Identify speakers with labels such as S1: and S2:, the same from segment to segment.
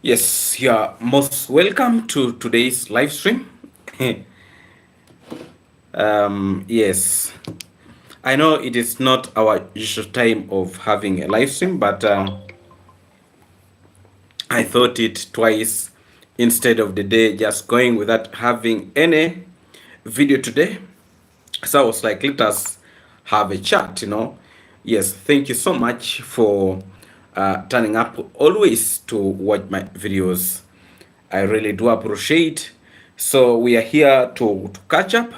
S1: Yes, you are most welcome to today's live stream. Yes, I know it is not our usual time of having a live stream, but I thought it twice instead of the day just going without having any video today. So I was like, let us have a chat. Yes, thank you so much for turning up always to watch my videos. I really do appreciate. So we are here to catch up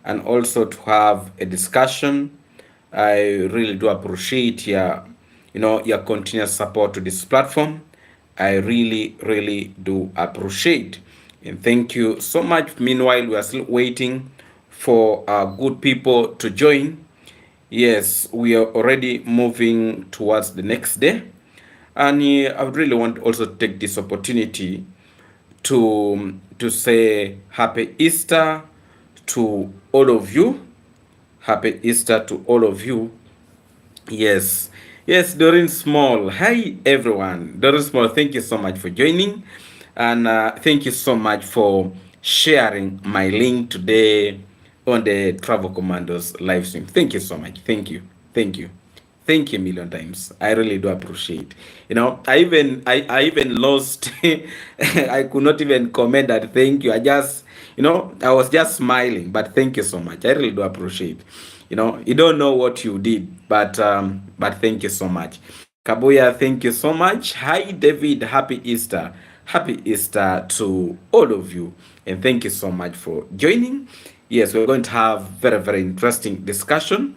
S1: and also to have a discussion. I really do appreciate your continuous support to this platform. I really do appreciate. And thank you so much. Meanwhile, we are still waiting for our good people to join. Yes, we are already moving towards the next day. And I would really want also to take this opportunity to say happy Easter to all of you. Happy Easter to all of you. Yes. Yes, Doreen Small. Hi, everyone. Doreen Small, thank you so much for joining. And thank you so much for sharing my link today on the Travel Commandos live stream. Thank you so much. Thank you. Thank you. Thank you a million times. I really do appreciate. I even lost. I could not even comment that thank you. I was just smiling. But thank you so much. I really do appreciate. You don't know what you did, but thank you so much. Kabuya, thank you so much. Hi, David. Happy Easter. Happy Easter to all of you, and thank you so much for joining. Yes, we're going to have very interesting discussion.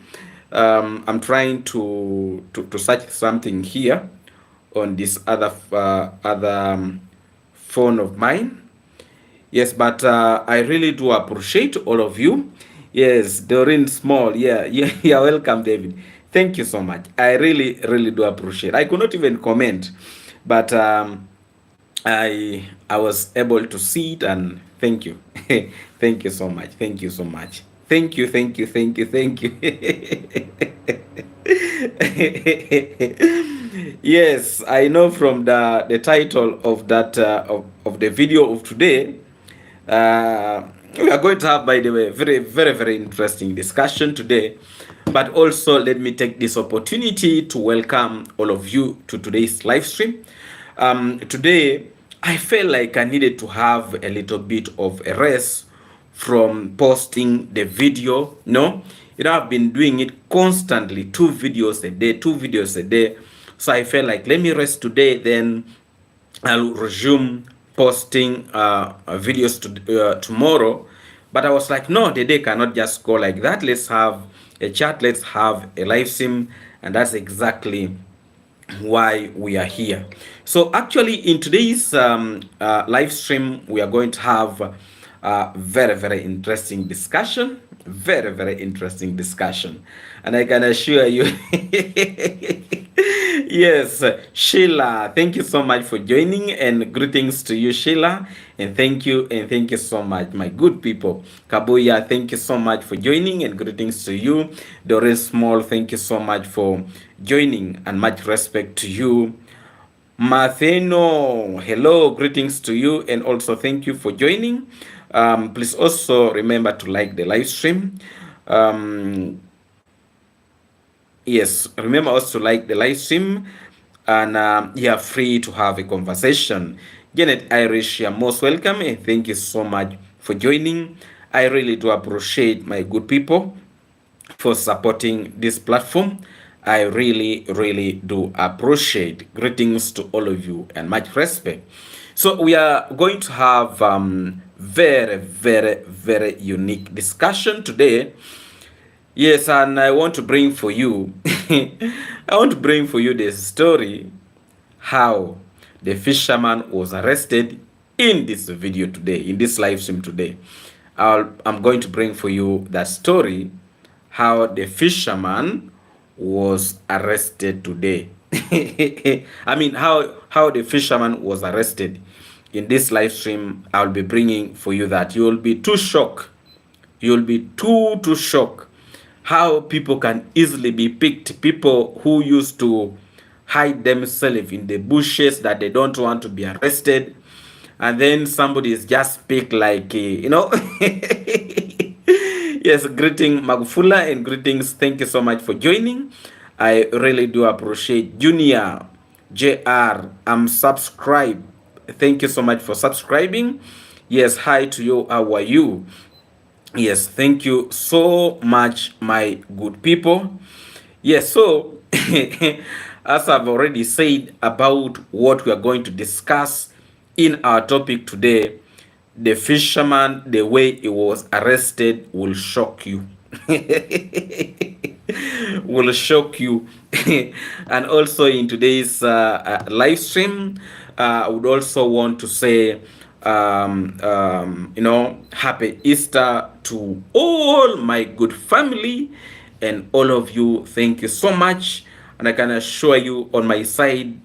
S1: I'm trying to search something here on this other phone of mine. Yes, but I really do appreciate all of you. Yes, Doreen Small. Yeah, you're welcome, David. Thank you so much. I really do appreciate. I could not even comment, but I was able to see it, and thank you. Thank you so much. Thank you so much. Thank you, thank you, thank you, thank you. Yes, I know from the title of that of the video of today. We are going to have, by the way, very interesting discussion today. But also, let me take this opportunity to welcome all of you to today's live stream. Today, I felt like I needed to have a little bit of a rest from posting the video. No, I've been doing it constantly, two videos a day. So I felt like let me rest today, then I'll resume posting videos tomorrow. But I was like, no, the day cannot just go like that. Let's have a chat. Let's have a live stream. And that's exactly why we are here. So actually, in today's live stream, we are going to have a very interesting discussion. Very interesting discussion. And I can assure you, yes, Sheila, thank you so much for joining, and greetings to you, Sheila. And thank you so much, my good people. Kabuya, thank you so much for joining, and greetings to you. Doris Small, thank you so much for joining, and much respect to you. Matheno, hello, greetings to you, and also thank you for joining. Please also remember to like the live stream. Yes, remember also to like the live stream, and you are free to have a conversation. Janet Irish, you're most welcome, and thank you so much for joining. I really do appreciate my good people for supporting this platform. I really do appreciate. Greetings to all of you and much respect. So we are going to have very unique discussion today. Yes, and I want to bring for you the story how the fisherman was arrested in this video today, in this live stream today. I'm going to bring for you that story, how the fisherman was arrested today. I mean, how the fisherman was arrested. In this live stream, I'll be bringing for you that. You will be too shocked. You'll be too shocked how people can easily be picked. People who used to hide themselves in the bushes that they don't want to be arrested, and then somebody is just speak like yes, greeting Magufula and greetings. Thank you so much for joining. I really do appreciate Junior JR. I'm subscribed. Thank you so much for subscribing. Yes, hi to you. How are you? Yes, thank you so much, my good people. Yes, so as I've already said about what we are going to discuss in our topic today, the fisherman, the way he was arrested will shock you. Will shock you. And also in today's live stream, I would also want to say, happy Easter to all my good family and all of you. Thank you so much. And I can assure you on my side,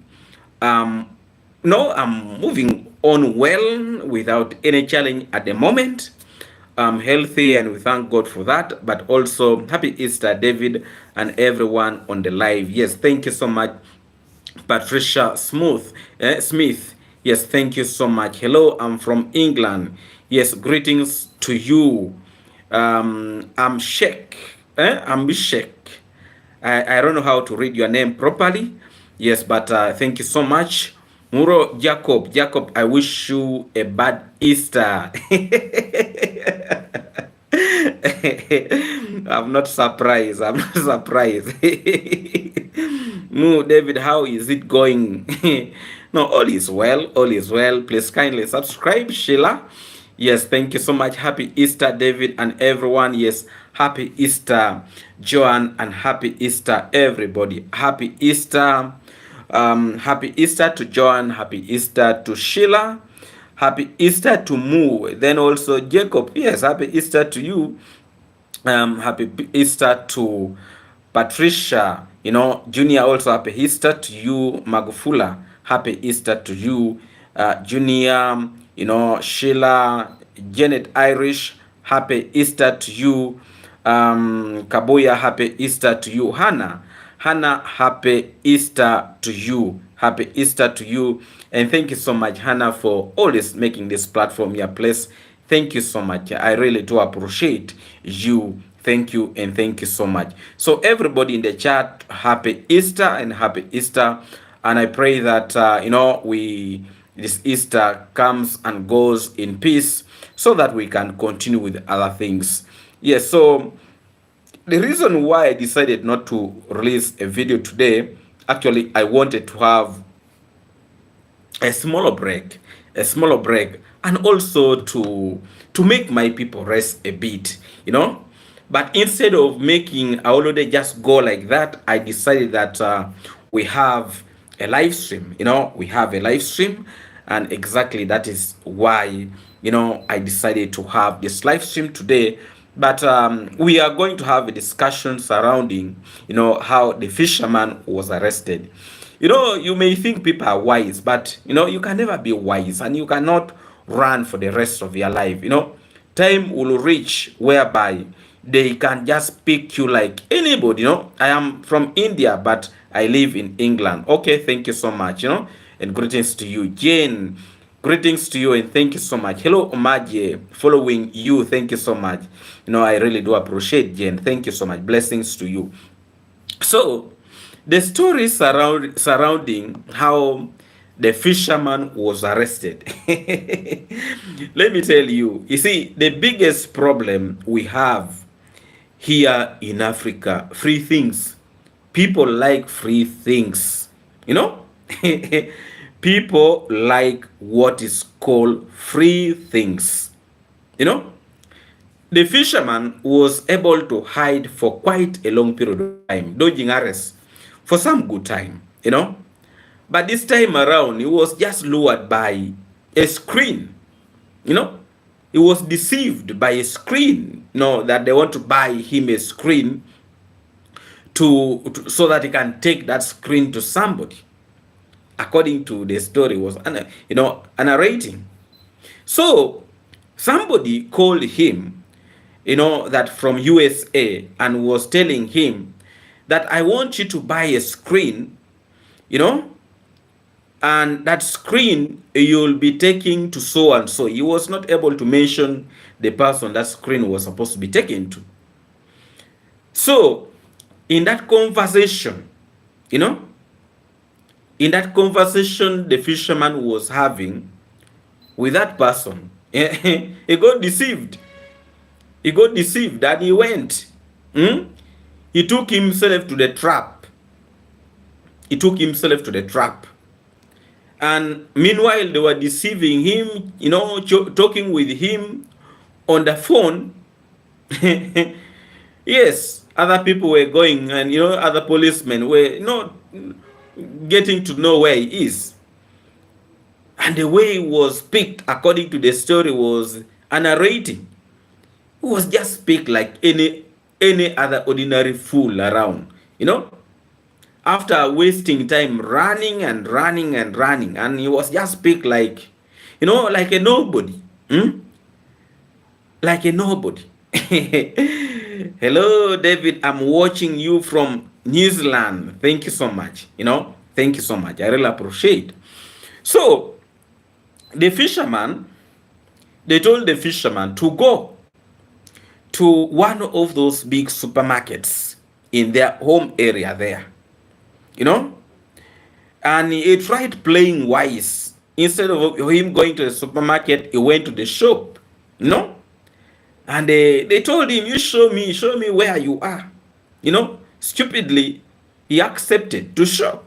S1: no, I'm moving on well without any challenge at the moment. I'm healthy and we thank God for that. But also, happy Easter, David, and everyone on the live. Yes, thank you so much, Patricia Smith. Yes, thank you so much. Hello, I'm from England. Yes, greetings to you. I'm Sheikh. I'm Sheikh. I don't know how to read your name properly. Yes, but thank you so much. Muro Jacob. Jacob, I wish you a bad Easter. I'm not surprised. I'm not surprised. No, David, how is it going? No, all is well. All is well. Please kindly subscribe, Sheila. Yes, thank you so much. Happy Easter, David, and everyone. Yes, happy Easter, Joan, and happy Easter, everybody. Happy Easter. Happy Easter to Joan. Happy Easter to Sheila. Happy Easter to Moo. Then also Jacob. Yes, happy Easter to you. Happy Easter to Patricia. Junior, also happy Easter to you. Magufula, happy Easter to you. Junior, Sheila, Janet Irish, happy Easter to you. Kabuya, happy Easter to you. Hannah, happy Easter to you. Happy Easter to you. And thank you so much, Hannah, for always making this platform your place. Thank you so much. I really do appreciate you. Thank you and thank you so much. So everybody in the chat, happy Easter and happy Easter. And I pray that, this Easter comes and goes in peace so that we can continue with other things. Yes, so the reason why I decided not to release a video today, actually, I wanted to have a smaller break, and also to make my people rest a bit, But instead of making a holiday just go like that, I decided that we have a live stream. We have a live stream, and exactly that is why I decided to have this live stream today. But we are going to have a discussion surrounding how the fisherman was arrested. You may think people are wise, but you can never be wise, and you cannot run for the rest of your life. Time will reach whereby they can just pick you like anybody. I am from India, but I live in England. Okay, thank you so much. And greetings to you, Jane. Greetings to you and thank you so much. Hello, Omaje, following you. Thank you so much. I really do appreciate, Jane. Thank you so much. Blessings to you. So, the story surrounding how the fisherman was arrested. Let me tell you, see, the biggest problem we have here in Africa, free things. People like free things. People like what is called free things. The fisherman was able to hide for quite a long period of time, dodging arrest for some good time, But this time around, he was just lured by a screen, He was deceived by a screen, that they want to buy him a screen so that he can take that screen to somebody. According to the story, was narrating. So somebody called him, that from USA, and was telling him that I want you to buy a screen, you know, and that screen you'll be taking to so and so. He was not able to mention the person that screen was supposed to be taken to. So in that conversation, you know, in that conversation the fisherman was having with that person, he got deceived. He got deceived and he went. He took himself to the trap. He took himself to the trap. And meanwhile, they were deceiving him, you know, talking with him on the phone. Yes, other people were going, and you know, other policemen were, you know, getting to know where he is. And the way he was picked, according to the story, was a narrating. He was just picked like any other ordinary fool around, you know. After wasting time running and running and running, and he was just picked like, you know, like a nobody. Like a nobody. Hello, David. I'm watching you from New Zealand. Thank you so much. You know, thank you so much. I really appreciate. So, the fisherman, they told the fisherman to go to one of those big supermarkets in their home area there, you know, and he tried playing wise. Instead of him going to the supermarket, he went to the shop, you know, and they told him, you show me where you are, you know. Stupidly, he accepted to show.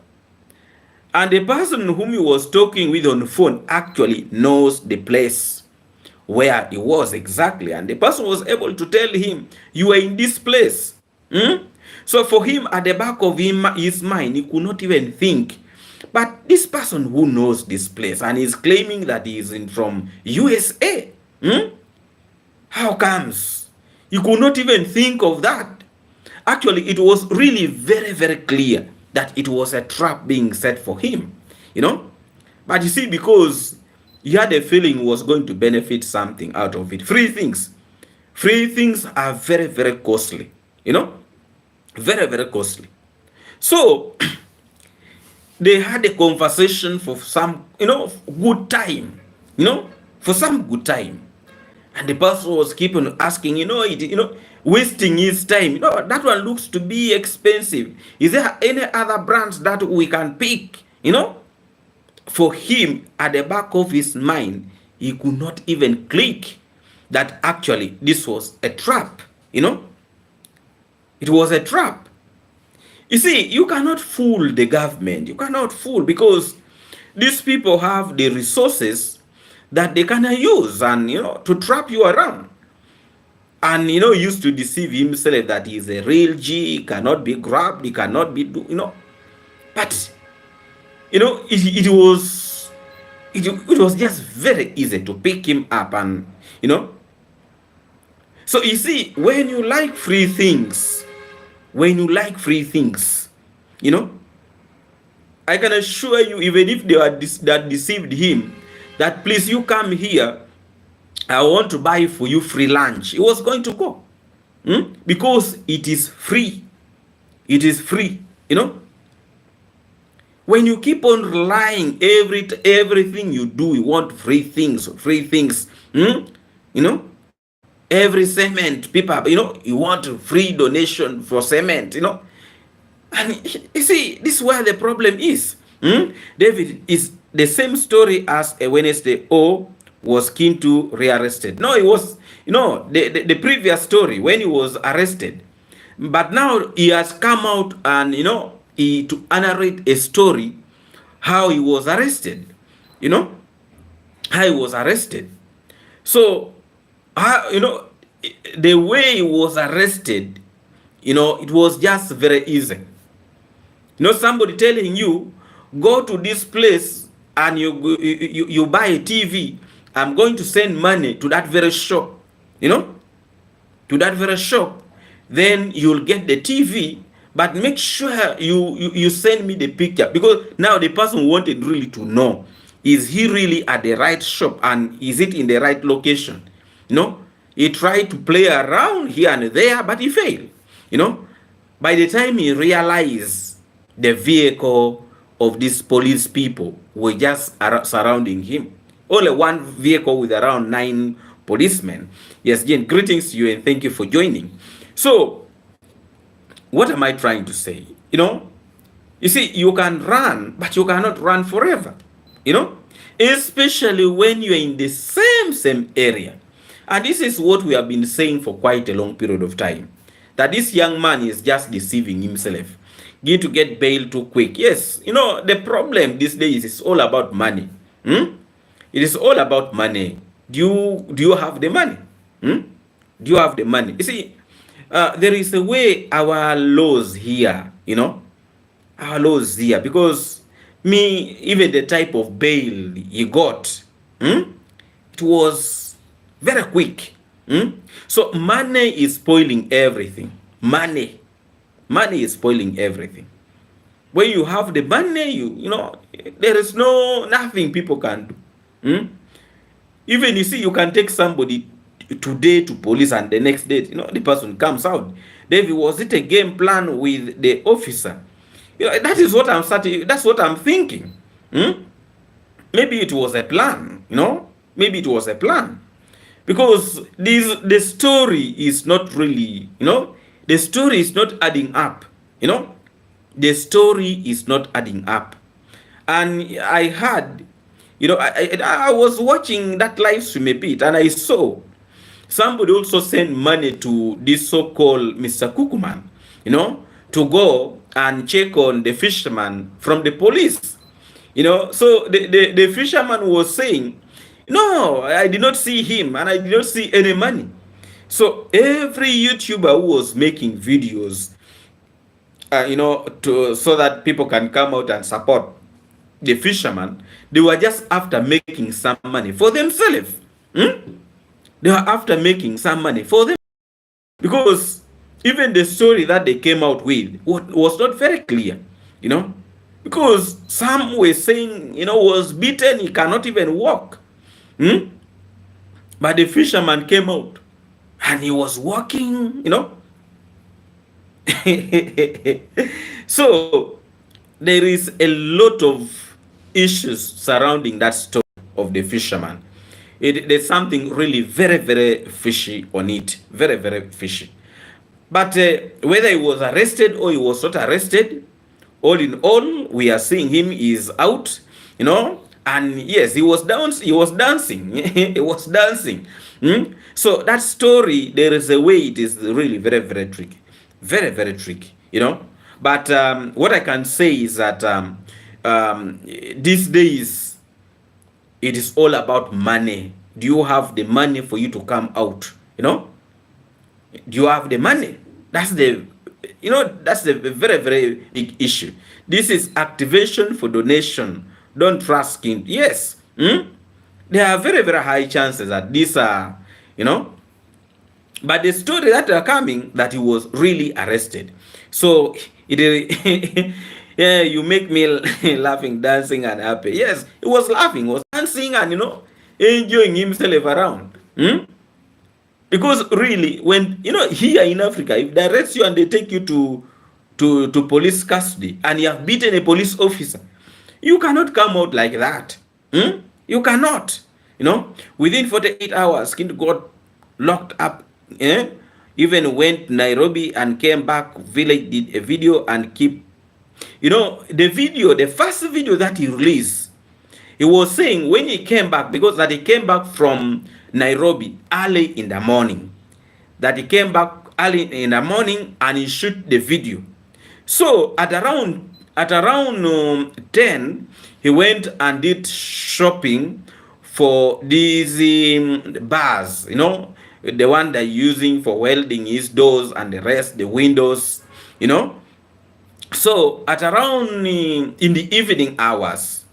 S1: And the person whom he was talking with on the phone actually knows the place where he was exactly. And the person was able to tell him, you are in this place. So for him, at the back of his mind, he could not even think. But this person who knows this place and is claiming that he is from USA, how comes? You could not even think of that. Actually, it was really very, very clear that it was a trap being set for him, you know. But you see, because he had a feeling he was going to benefit something out of it. Free things are very, very costly, you know, very, very costly. So they had a conversation for some, you know, good time, you know, for some good time. And the person was keeping asking, you know, wasting his time. You know, that one looks to be expensive. Is there any other brands that we can pick? You know, for him, at the back of his mind, he could not even click that actually this was a trap. You know, it was a trap. You see, you cannot fool the government. You cannot fool, because these people have the resources that they can use and, you know, to trap you around. And, you know, he used to deceive himself that he's a real G, he cannot be grabbed, he cannot be, you know. But, you know, it was just very easy to pick him up, and, you know. So you see, when you like free things, you know, I can assure you, even if they are that deceived him, that please, you come here, I want to buy for you free lunch, he was going to go, because it is free. It is free, you know. When you keep on relying everything you do, you want free things, you know. Every cement, people, you know, you want free donation for cement, you know. And you see, this is where the problem is. David, is the same story as a Wednesday O was keen to rearrested. No, it was, you know, the previous story when he was arrested. But now he has come out and, you know, to narrate a story how he was arrested, you know, how he was arrested. So, you know, the way he was arrested, you know, it was just very easy. You know, somebody telling you, go to this place and you buy a TV. I'm going to send money to that very shop, you know, to that very shop. Then you'll get the TV, but make sure you send me the picture, because now the person wanted really to know, is he really at the right shop and is it in the right location? You know, he tried to play around here and there, but he failed. You know, by the time he realized the vehicle of these police people were just surrounding him. Only one vehicle with around 9 policemen. Yes, Jane, greetings to you and thank you for joining. So, what am I trying to say? You see, you can run, but you cannot run forever. Especially when you're in the same area. And this is what we have been saying for quite a long period of time. That this young man is just deceiving himself. Going to get bail too quick. Yes, the problem these days is all about money. It is all about money. Do you have the money? Do you have the money? You see, there is a way our laws here, our laws here, because even the type of bail he got, it was very quick. So money is spoiling everything. Money is spoiling everything. When you have the money, there is nothing people can do. Even you see, you can take somebody today to police and the next day, the person comes out. David, was it a game plan with the officer? That is what I'm starting. That's what I'm thinking. Maybe it was a plan. Maybe it was a plan, because the story is not really. The story is not adding up. The story is not adding up. And I heard, I was watching that live stream a bit, and I saw somebody also sent money to this so-called Mr. Kukuman, to go and check on the fisherman from the police. So the fisherman was saying, no, I did not see him and I did not see any money. So every YouTuber who was making videos, so that people can come out and support the fisherman, they were just after making some money for themselves. They were after making some money for them, because even the story that they came out with was not very clear, because some were saying, was beaten, he cannot even walk. But the fisherman came out and he was walking, So there is a lot of issues surrounding that story of the fisherman. There's something really very, very fishy on it. Very, very fishy. But whether he was arrested or he was not arrested, all in all, we are seeing him is out, and yes, he was dancing. He was dancing. So that story, there is a way it is really very, very tricky. Very, very tricky, But what I can say is that these days, it is all about money. Do you have the money for you to come out? Do you have the money? That's the very, very big issue. This is activation for donation. Don't trust him. Yes. There are very, very high chances that these are, but the story that are coming, that he was really arrested. So it yeah, you make me laughing, dancing, and happy. Yes, he was laughing, was dancing, and enjoying himself around. Because really, when here in Africa, if they arrest you and they take you to police custody and you have beaten a police officer, you cannot come out like that. You cannot. Within 48 hours, Kind got locked up. Even went to Nairobi and came back. Village did a video and keep. The first video that he released, he was saying when he came back, because that he came back from Nairobi early in the morning, that he came back early in the morning and he shoot the video. So at around 10, he went and did shopping for these bars, the one they're using for welding his doors and the rest, the windows, So at around in the evening hours,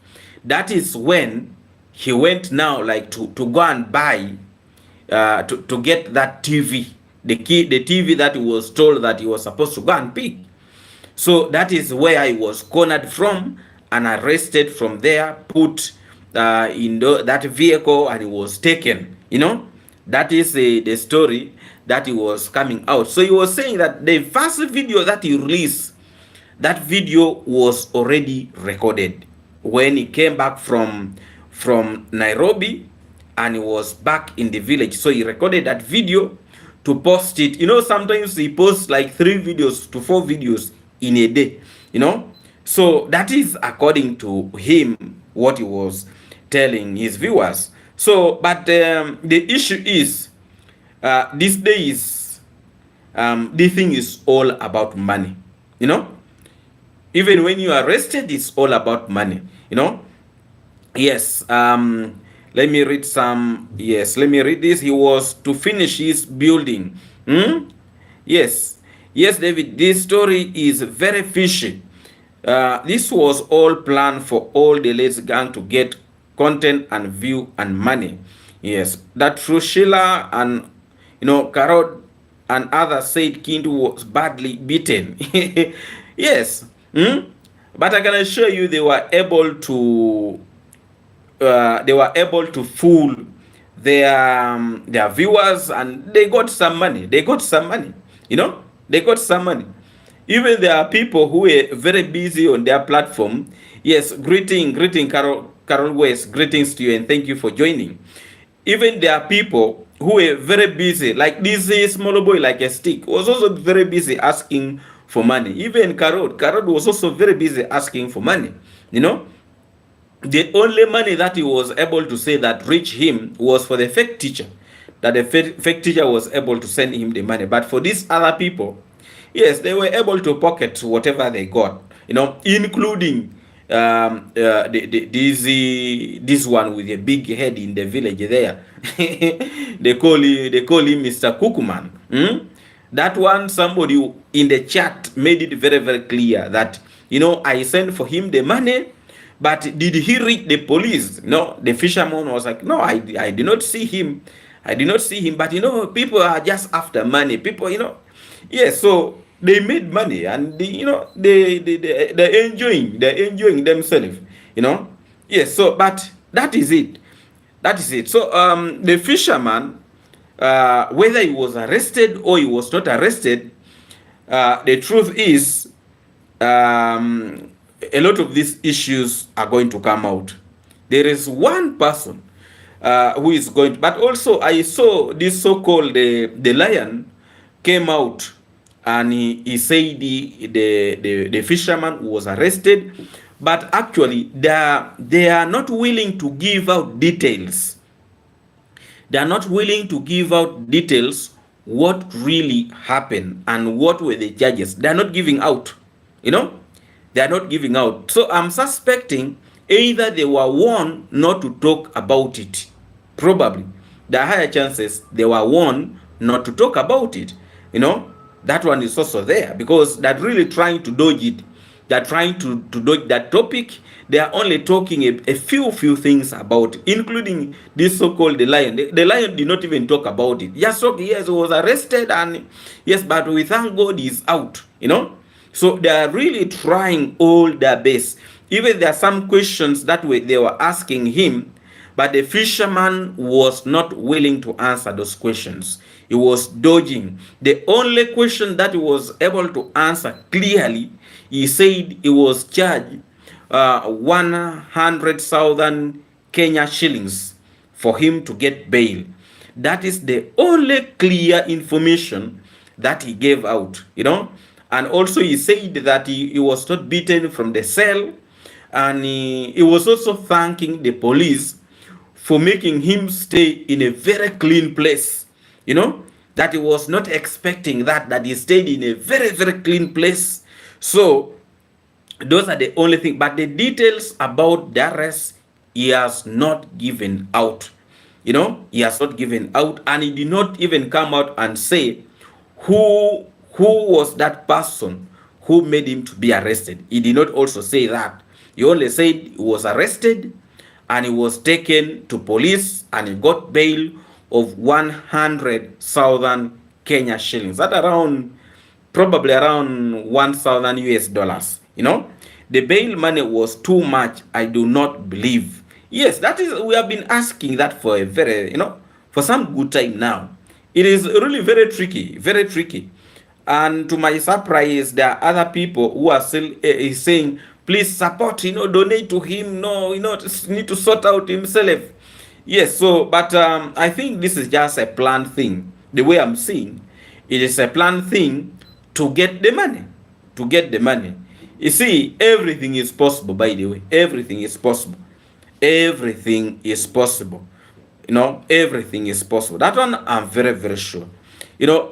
S1: that is when he went now to go and buy, to get that TV, the TV that he was told that he was supposed to go and pick. So that is where he was cornered from and arrested from there, put in that vehicle, and he was taken. That is the story that he was coming out. So he was saying that the first video that he released, That video was already recorded when he came back from Nairobi and he was back in the village. So he recorded that video to post it. You know, sometimes he posts like 3 videos to 4 videos in a day, you know. So that is according to him what he was telling his viewers. So, but the issue is, these days, this thing is all about money, you know. Even when you are arrested, it's all about money, you know. Yes, let me read some. Yes, let me read this. He was to finish his building. Yes, yes, David, this story is very fishy. This was all planned for all the Lazy Gang to get content and view and money. Yes, that Sheila and, you know, Carrot and others said Kindu was badly beaten. Yes, but I can assure you they were able to fool their viewers, and they got some money. They got some money, you know. They got some money. Even there are people who are very busy on their platform. Yes, greeting Carol West, greetings to you and thank you for joining. Even there are people who are very busy, like this small boy like a stick was also very busy asking for money. Even Carol was also very busy asking for money, you know. The only money that he was able to say that reached him was for the fake teacher, that the fake teacher was able to send him the money. But for these other people, yes, they were able to pocket whatever they got, you know, including this one with a big head in the village there. they call him Mr. Kukuman. That one, somebody in the chat made it very, very clear that, you know, I sent for him the money, but did he reach the police? No, the fisherman was like, no, I did not see him. I did not see him. But, you know, people are just after money. People, you know, yes, so they made money and you know, they're enjoying themselves, you know. Yes, so but that is it. That is it. So the fisherman, whether he was arrested or he was not arrested, the truth is, a lot of these issues are going to come out. There is one person who is going to, but also I saw this so-called the lion came out and he said the fisherman was arrested, but actually they are not willing to give out details. They are not willing to give out details what really happened and what were the charges. They are not giving out, you know. They are not giving out. So I'm suspecting either they were warned not to talk about it. Probably. There are higher chances they were warned not to talk about it. You know, that one is also there because they're really trying to dodge it. They're trying to dodge that topic. They are only talking a few things about it, including this so-called the lion. The lion did not even talk about it. Just talk, yes, he was arrested and yes, but we thank God he's out, you know. So they are really trying all their best. Even there are some questions that they were asking him, but the fisherman was not willing to answer those questions. He was dodging. The only question that he was able to answer clearly, he said he was charged 100,000 Kenya shillings for him to get bail. That is the only clear information that he gave out, you know. And also he said that he was not beaten from the cell, and he was also thanking the police for making him stay in a very clean place, you know, that he was not expecting that he stayed in a very, very clean place. So those are the only thing, but the details about the arrest he has not given out, you know. He has not given out, and he did not even come out and say who was that person who made him to be arrested. He did not also say that. He only said he was arrested and he was taken to police and he got bail of 100,000 Kenya shillings. That probably around 1,000 US dollars. You know, the bail money was too much. I do not believe. Yes, that is, we have been asking that for a very, you know, for some good time now. It is really very tricky, very tricky. And to my surprise, there are other people who are still saying, please support, donate to him. No, need to sort out himself. Yes, so, but I think this is just a planned thing. The way I'm seeing, it is a planned thing to get the money. To get the money. You see, everything is possible, by the way. Everything is possible. Everything is possible. Everything is possible. That one I'm very, very sure.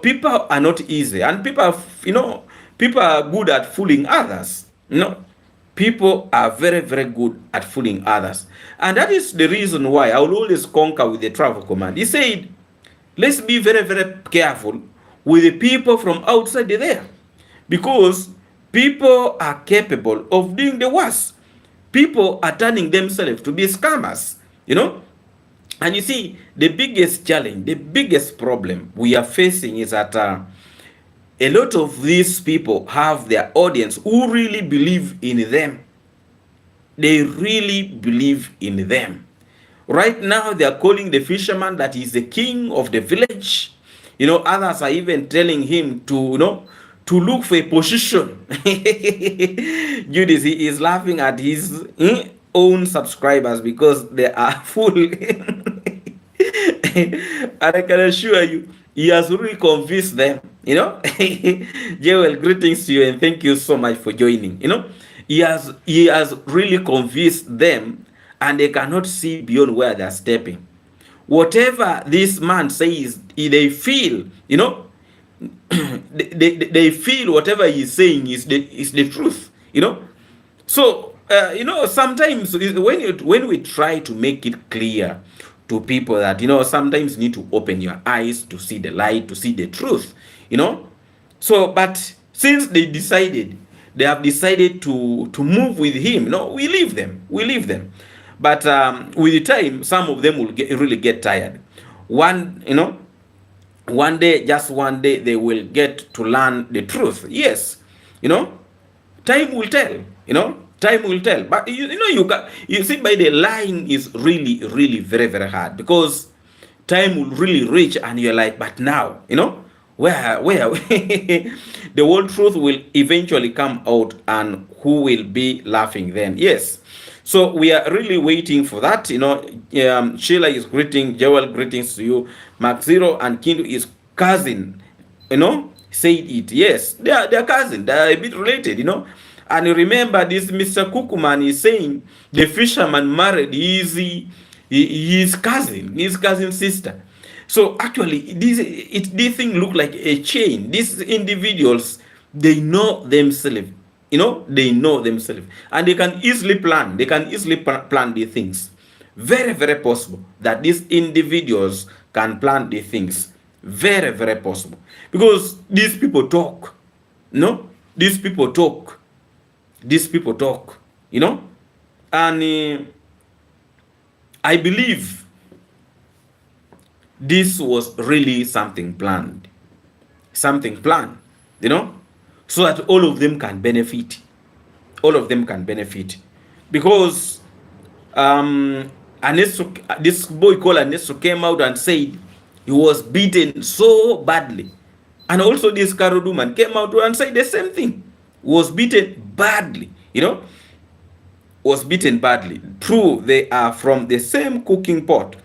S1: People are not easy, and people are good at fooling others. People are very, very good at fooling others. And that is the reason why I will always conquer with the travel command. He said, let's be very, very careful with the people from outside there, because people are capable of doing the worst. People are turning themselves to be scammers, And you see, the biggest challenge, the biggest problem we are facing is that a lot of these people have their audience who really believe in them. They really believe in them. Right now, they are calling the fisherman that he's the king of the village. Others are even telling him to look for a position. Judas, he is laughing at his own subscribers because they are full. And I can assure you, he has really convinced them. Joel, greetings to you and thank you so much for joining. He has really convinced them, and they cannot see beyond where they are stepping. Whatever this man says, they feel, they feel whatever he's saying is the truth, So sometimes when we try to make it clear to people that sometimes you need to open your eyes to see the light, to see the truth, So, but since they have decided to move with him, we leave them. But with the time, some of them will really get tired. One day, just one day, they will get to learn the truth. Yes, time will tell. Time will tell. But you see, by the lying is really, really very, very hard, because time will really reach, and you're like, but now, where the whole truth will eventually come out, and who will be laughing then? Yes. So we are really waiting for that. Sheila is greeting, Joel, greetings to you. Mark Zero and Kindu is cousin, said it. Yes, they are cousin. They are a bit related, And remember, this Mr. Kukuman is saying the fisherman married his cousin's sister. So actually, this thing look like a chain. These individuals, they know themselves. They know themselves, and they can easily plan. They can easily plan the things. Very, very possible that these individuals can plan the things. Very, very possible, because these people talk. These people talk. These people talk. And I believe this was really something planned. Something planned. So that all of them can benefit. All of them can benefit. Because this boy called Anesto came out and said he was beaten so badly. And also this Karuduman came out and said the same thing. Was beaten badly. Was beaten badly. True, they are from the same cooking pot.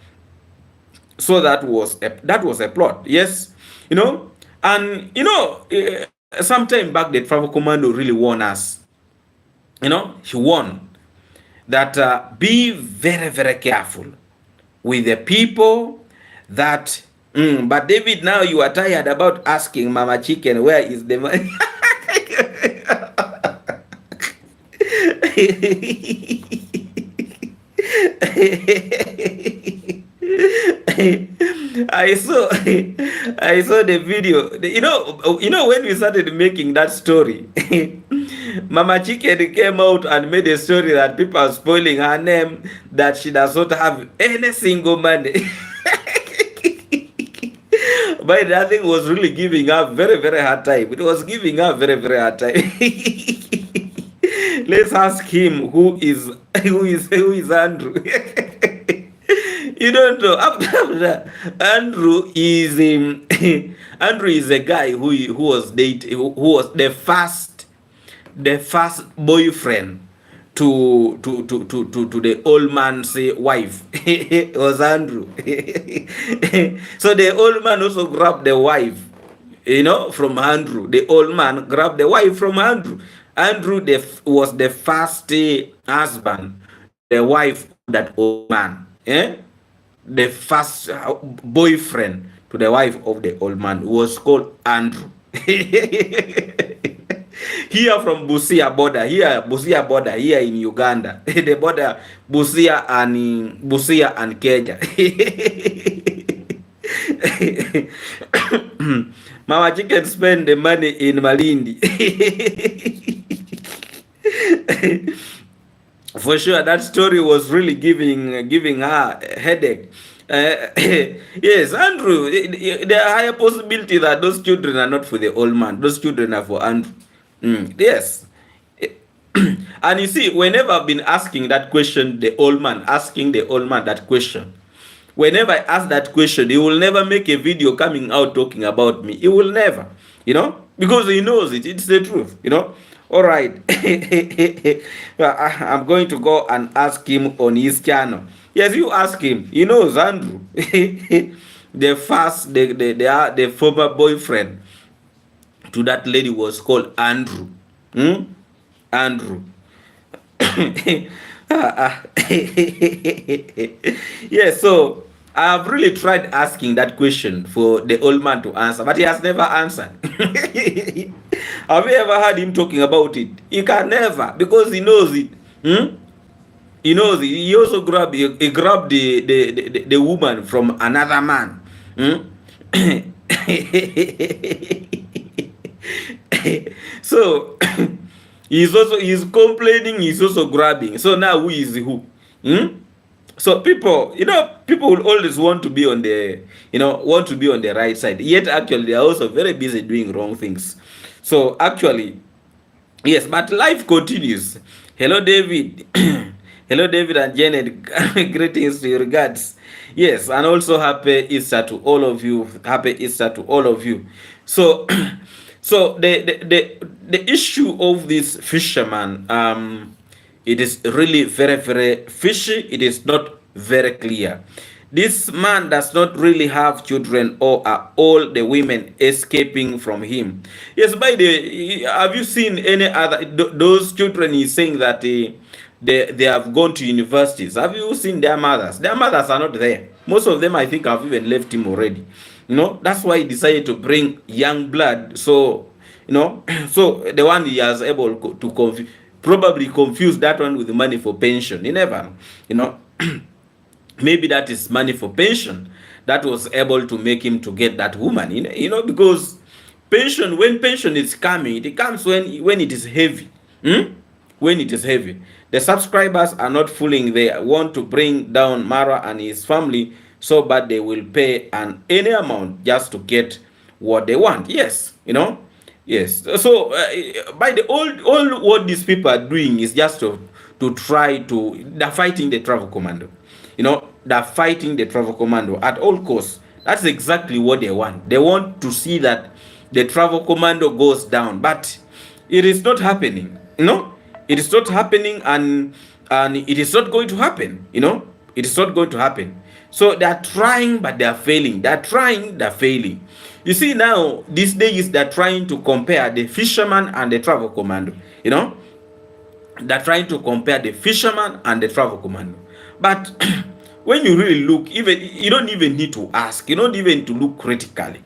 S1: So that was a plot. Yes. And sometime back, the travel commando really warned us. He warned that be very, very careful with the people that. But David, now you are tired about asking Mama Chicken, where is the money? I saw the video. When we started making that story, Mama Chicken came out and made a story that people are spoiling her name, that she does not have any single money. But that thing was really giving her very, very hard time. It was giving her very, very hard time. Let's ask him who is Andrew. You don't know. Andrew is Andrew is a guy who was who was the first boyfriend to the old man's wife. Was Andrew. So the old man also grabbed the wife, from Andrew. The old man grabbed the wife from Andrew. Andrew was the first husband to the wife of that old man. The first boyfriend to the wife of the old man was called Andrew. Here from Busia border, here in Uganda, the border Busia and Kenya. Mama Chicken spend the money in Malindi. For sure, that story was really giving her a headache. Yes, Andrew, there are higher possibility that those children are not for the old man. Those children are for Andrew. Yes. And you see, whenever I've been asking that question, asking the old man that question, whenever I ask that question, he will never make a video coming out talking about me. He will never, because he knows it. It's the truth, All right. I'm going to go and ask him on his channel. Yes, you ask him. He knows Andrew. The former boyfriend to that lady was called Andrew. Andrew. Yes, so I have really tried asking that question for the old man to answer, but he has never answered. Have you ever heard him talking about it? He can never, because he knows it. He knows it. He also grabbed the woman from another man. So he's complaining, he's also grabbing. So now who is who? So people will always want to be on the right side. Yet actually they are also very busy doing wrong things. So actually, yes, but life continues. Hello David. Hello David and Janet. Greetings to your regards. Yes, and also happy Easter to all of you. Happy Easter to all of you. So so the issue of this fisherman, it is really very, very fishy. It is not very clear. This man does not really have children, or are all the women escaping from him? Yes, have you seen any other, those children he's saying that they have gone to universities? Have you seen their mothers? Their mothers are not there. Most of them, I think, have even left him already. That's why he decided to bring young blood. So, so the one he has able to probably confuse that one with the money for pension. He never, maybe that is money for pension that was able to make him to get that woman. Because pension, when pension is coming, it comes when it is heavy. When it is heavy, the subscribers are not fooling. They want to bring down Mara and his family so bad they will pay any amount just to get what they want. Yes, yes. So by the all what these people are doing is just to try to, they're fighting the travel commando. They're fighting the travel commando at all costs. That's exactly what they want. They want to see that the travel commando goes down, but it is not happening. It is not happening, and it is not going to happen. It is not going to happen. So they are trying, but they are failing. They are trying, they're failing. You see, now these days they're trying to compare the fisherman and the travel commando. They're trying to compare the fisherman and the travel commando. But when you really look, you don't even need to ask. You don't even need to look critically.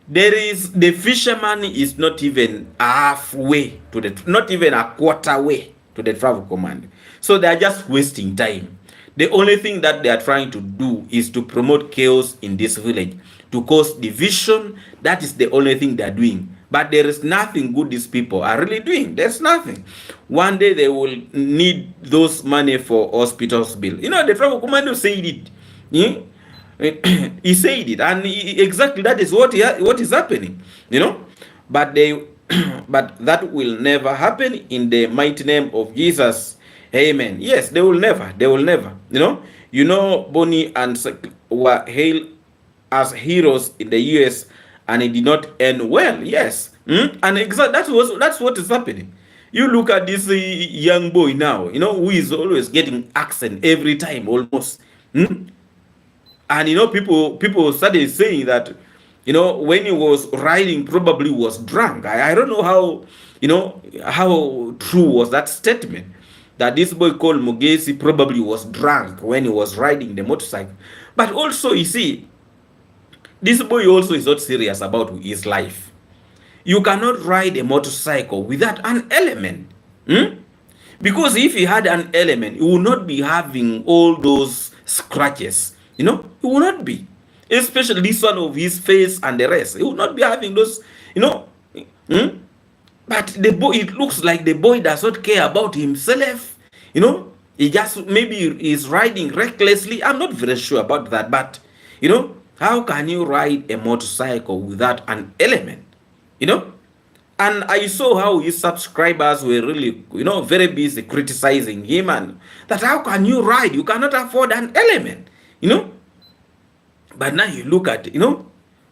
S1: The fisherman is not even halfway to not even a quarter way to the travel commando. So they are just wasting time. The only thing that they are trying to do is to promote chaos in this village, to cause division. That is the only thing they are doing. But there is nothing good these people are really doing. There's nothing. One day they will need those money for hospitals bill. The travel commando said it. He said it, and exactly that is what is happening. But but that will never happen in the mighty name of Jesus. Amen. Yes, they will never. You know, Bonnie and were hailed as heroes in the US, and it did not end well. Yes. And exactly that's what is happening. You look at this young boy now, who is always getting accent every time almost. And people started saying that, when he was riding, probably was drunk. I don't know how true was that statement, that this boy called Mugesi probably was drunk when he was riding the motorcycle. But also, you see, this boy also is not serious about his life. You cannot ride a motorcycle without an element. Because if he had an element, he would not be having all those scratches. He will not be. Especially this one of his face and the rest. He will not be having those, But the boy, it looks like the boy does not care about himself. He just maybe is riding recklessly. I'm not very sure about that. But, how can you ride a motorcycle without an element? And I saw how his subscribers were really, very busy criticizing him, and that how can you ride? You cannot afford an element, But now you look at,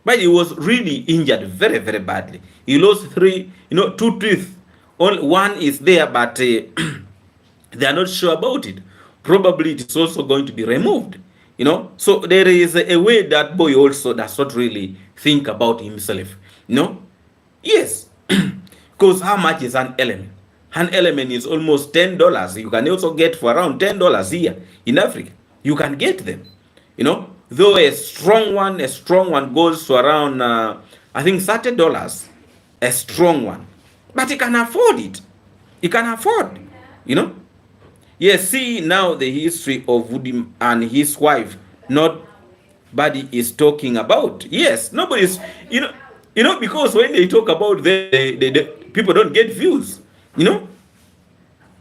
S1: but he was really injured very, very badly. He lost two teeth. Only one is there, but they are not sure about it. Probably it is also going to be removed, So there is a way that boy also does not really think about himself, Yes. Because how much is an element? An element is almost $10. You can also get for around $10 here in Africa. You can get them. Though a strong one goes to around I think $30. A strong one. But he can afford it. He can afford, Yes, see now the history of Woody and his wife. Nobody is talking about. Yes, nobody's, because when they talk about the people don't get views.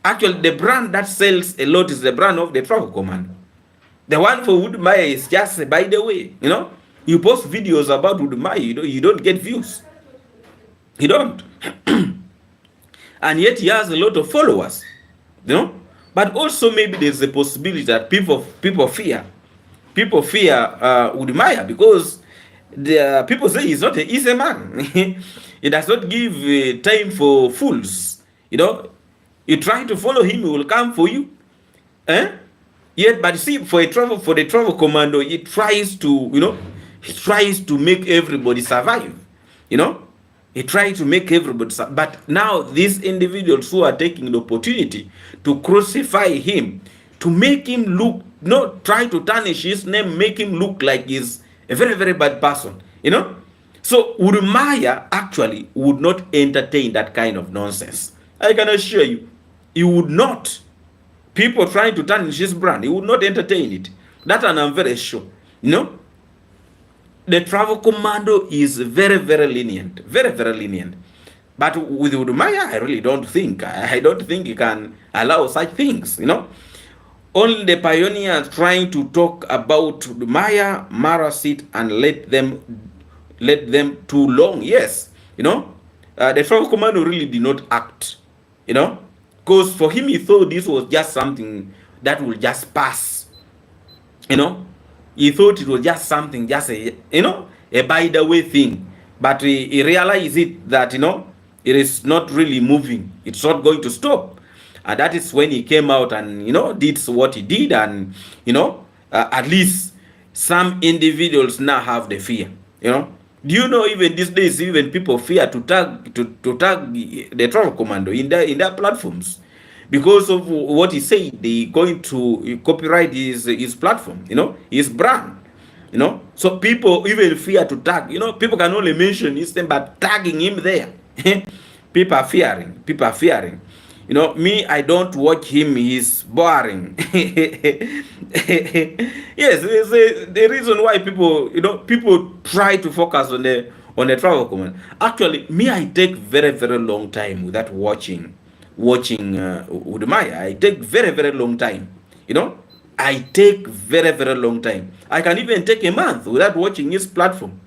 S1: Actually, the brand that sells a lot is the brand of the Travel Commando. The one for Woodmire is just by the way. You post videos about Woodmire, you don't get views. You don't. And yet he has a lot of followers. But also maybe there's a possibility that people fear Woodmire, because the people say he's not an easy man. He does not give time for fools. You try to follow him, he will come for you. Yet, but see, for the travel commando, he tries to make everybody survive. He tries to make everybody survive. But now these individuals who are taking the opportunity to crucify him, to make him look, try to tarnish his name, make him look like he's a very, very bad person. So Urumaya actually would not entertain that kind of nonsense. I can assure you, he would not. People trying to tarnish his brand, he would not entertain it. That and I'm very sure. The travel commando is very, very lenient. Very, very lenient. But with Urumaya, I really don't think. I don't think he can allow such things, Only the pioneers trying to talk about Urumaya, Marasit, and let them too long. Yes, the travel commando really did not act, because for him he thought this was just something that will just pass. He thought it was just something, just a by the way thing. But he realized it that it is not really moving. It's not going to stop. And that is when he came out and did what he did, and at least some individuals now have the fear. Do you know even these days, even people fear to tag the travel commando in their platforms because of what he said. They going to copyright his platform, his brand, So people even fear to tag. People can only mention his name, but tagging him there, people are fearing. Me, I don't watch him. He's boring. Yes, the reason why people try to focus on the travel command. Actually, me, I take very, very long time without watching Udmaya. I take very, very long time. I take very, very long time. I can even take a month without watching his platform.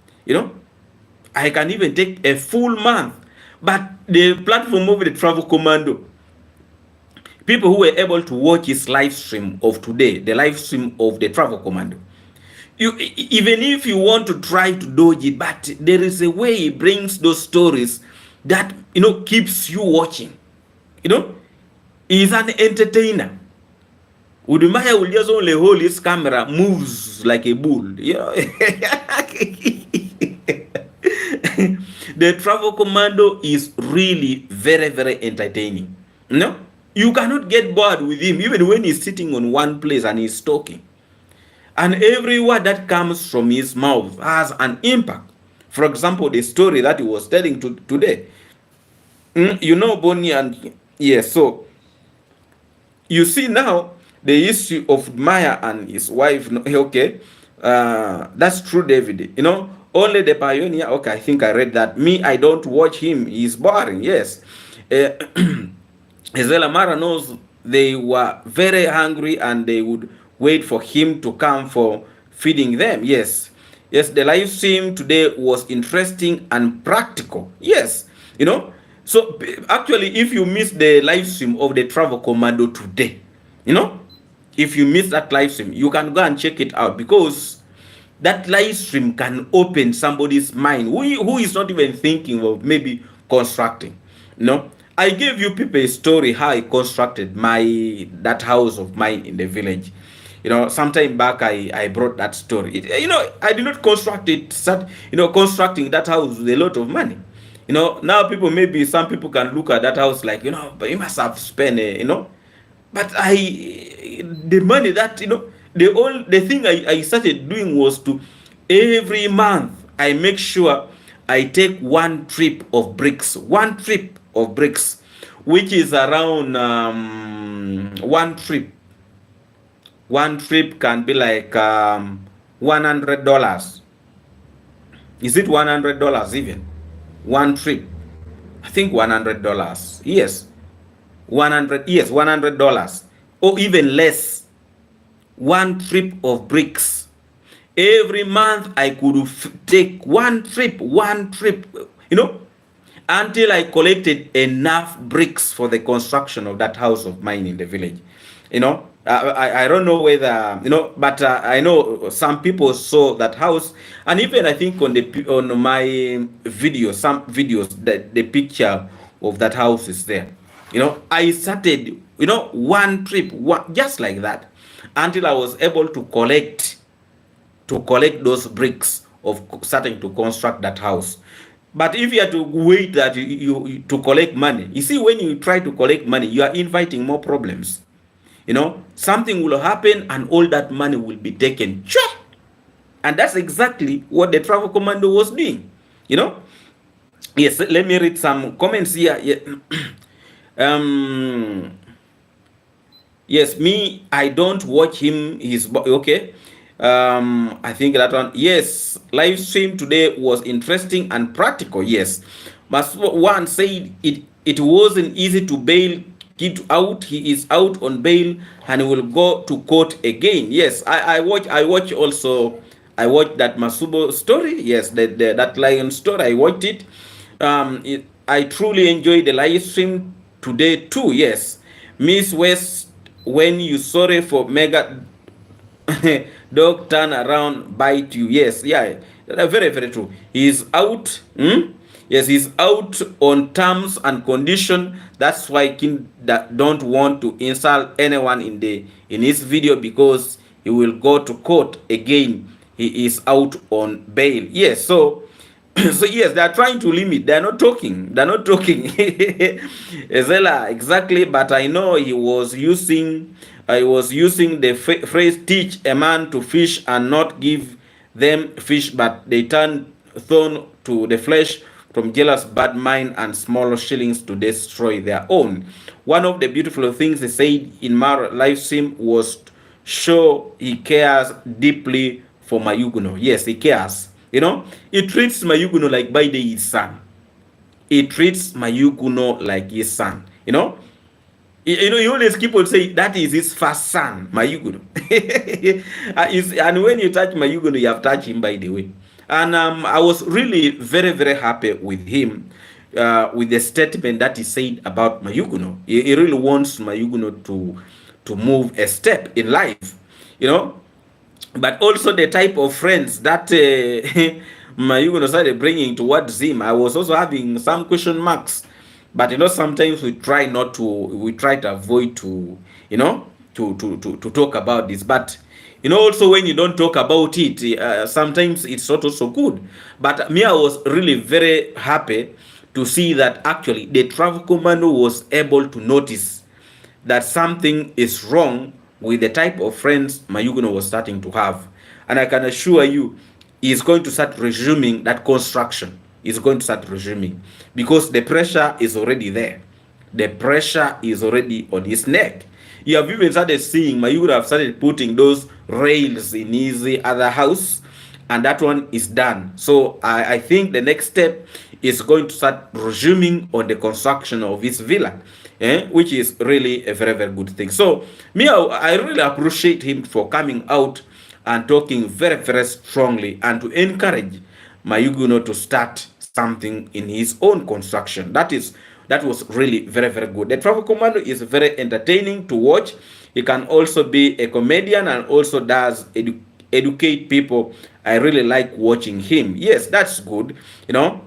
S1: I can even take a full month. But the platform of the travel commando, People who were able to watch his live stream of today, the live stream of the Travel Commando. Even if you want to try to dodge it, but there is a way he brings those stories that, you know, keeps you watching. You know, he's an entertainer. Udumaya will just only hold his camera, moves like a bull. You know? The Travel Commando is really very, very entertaining. No, you cannot get bored with him, even when he's sitting on one place and he's talking. And every word that comes from his mouth has an impact. For example, the story that he was telling today. You know, Bonnie, and yes, so you see now the issue of Maya and his wife. Okay, that's true, David. You know, only the pioneer. Okay, I think I read that. Me, I don't watch him. He's boring. Yes. Ezela Mara knows they were very hungry and they would wait for him to come for feeding them. Yes. Yes, the live stream today was interesting and practical. Yes. You know, so actually, if you miss the live stream of the Travel Commando today, you know, if you miss that live stream, you can go and check it out, because that live stream can open somebody's mind who is not even thinking of maybe constructing. You know, I gave you people a story how I constructed that house of mine in the village. You know, sometime back I brought that story. You know, I did not construct it. You know, constructing that house with a lot of money. You know, now some people can look at that house like, you know, but you must have spent, you know. But the money that, you know, the thing I started doing was to, every month I make sure I take one trip of bricks, which is around one trip can be like $100. Is it $100 even? One trip, I think $100. Yes, $100, or even less. One trip of bricks. Every month I could take one trip, you know, until I collected enough bricks for the construction of that house of mine in the village. You know, I don't know whether, you know, but I know some people saw that house, and even I think on my video, some videos, that the picture of that house is there. You know, I started, you know, one trip, just like that, until I was able to collect those bricks of starting to construct that house. But if you have to wait that you to collect money, you see, when you try to collect money, you are inviting more problems. You know, something will happen and all that money will be taken. And that's exactly what the Travel Commando was doing. You know, yes, let me read some comments here. Yeah. Yes, me, I don't watch him. He's okay. I think that one. Yes, live stream today was interesting and practical. Yes, but one said it wasn't easy to bail kid out. He is out on bail and will go to court again. Yes, I watch also. I watched that Masubo story. Yes, that lion story. I watched it. I truly enjoyed the live stream today too. Yes, Miss West, when you sorry for mega dog turn around bite you. Yes, yeah, very, very true. He's out. Yes, he's out on terms and condition. That's why King don't want to insult anyone in his video, because he will go to court again. He is out on bail. Yes, so so yes, they are trying to limit. They are not talking. Ezela, exactly. But I know he was using the phrase, teach a man to fish and not give them fish, but they turn thorn to the flesh from jealous bad mind and small shillings to destroy their own. One of the beautiful things he said in my live stream was show he cares deeply for Mayuguno. Yes, he cares. You know, he treats Mayuguno like by his son. He treats Mayuguno like his son. You know, he always keep on saying that is his first son, Mayuguno. And when you touch Mayuguno, you have touched him, by the way. And I was really very, very happy with him. with the statement that he said about Mayuguno. He really wants Mayuguno to move a step in life, you know. But also the type of friends that Mayuguno started bringing towards him, I was also having some question marks. But you know, sometimes we try not to, we try to avoid to, you know, to talk about this. But you know, also when you don't talk about it, sometimes it's not also good. But me, I was really very happy to see that actually the travel commando was able to notice that something is wrong with the type of friends Mayuguno was starting to have. And I can assure you, he's going to start resuming that construction. He's going to start resuming because the pressure is already there. The pressure is already on his neck. You have even started seeing Mayuguno have started putting those rails in his other house, and that one is done. So I think the next step is going to start resuming on the construction of his villa, which is really a very, very good thing. So me, I really appreciate him for coming out and talking very, very strongly and to encourage Mayuguno to start something in his own construction. That was really very, very good. The Travel Commando is very entertaining to watch. He can also be a comedian and also does educate people. I really like watching him. Yes, that's good. You know,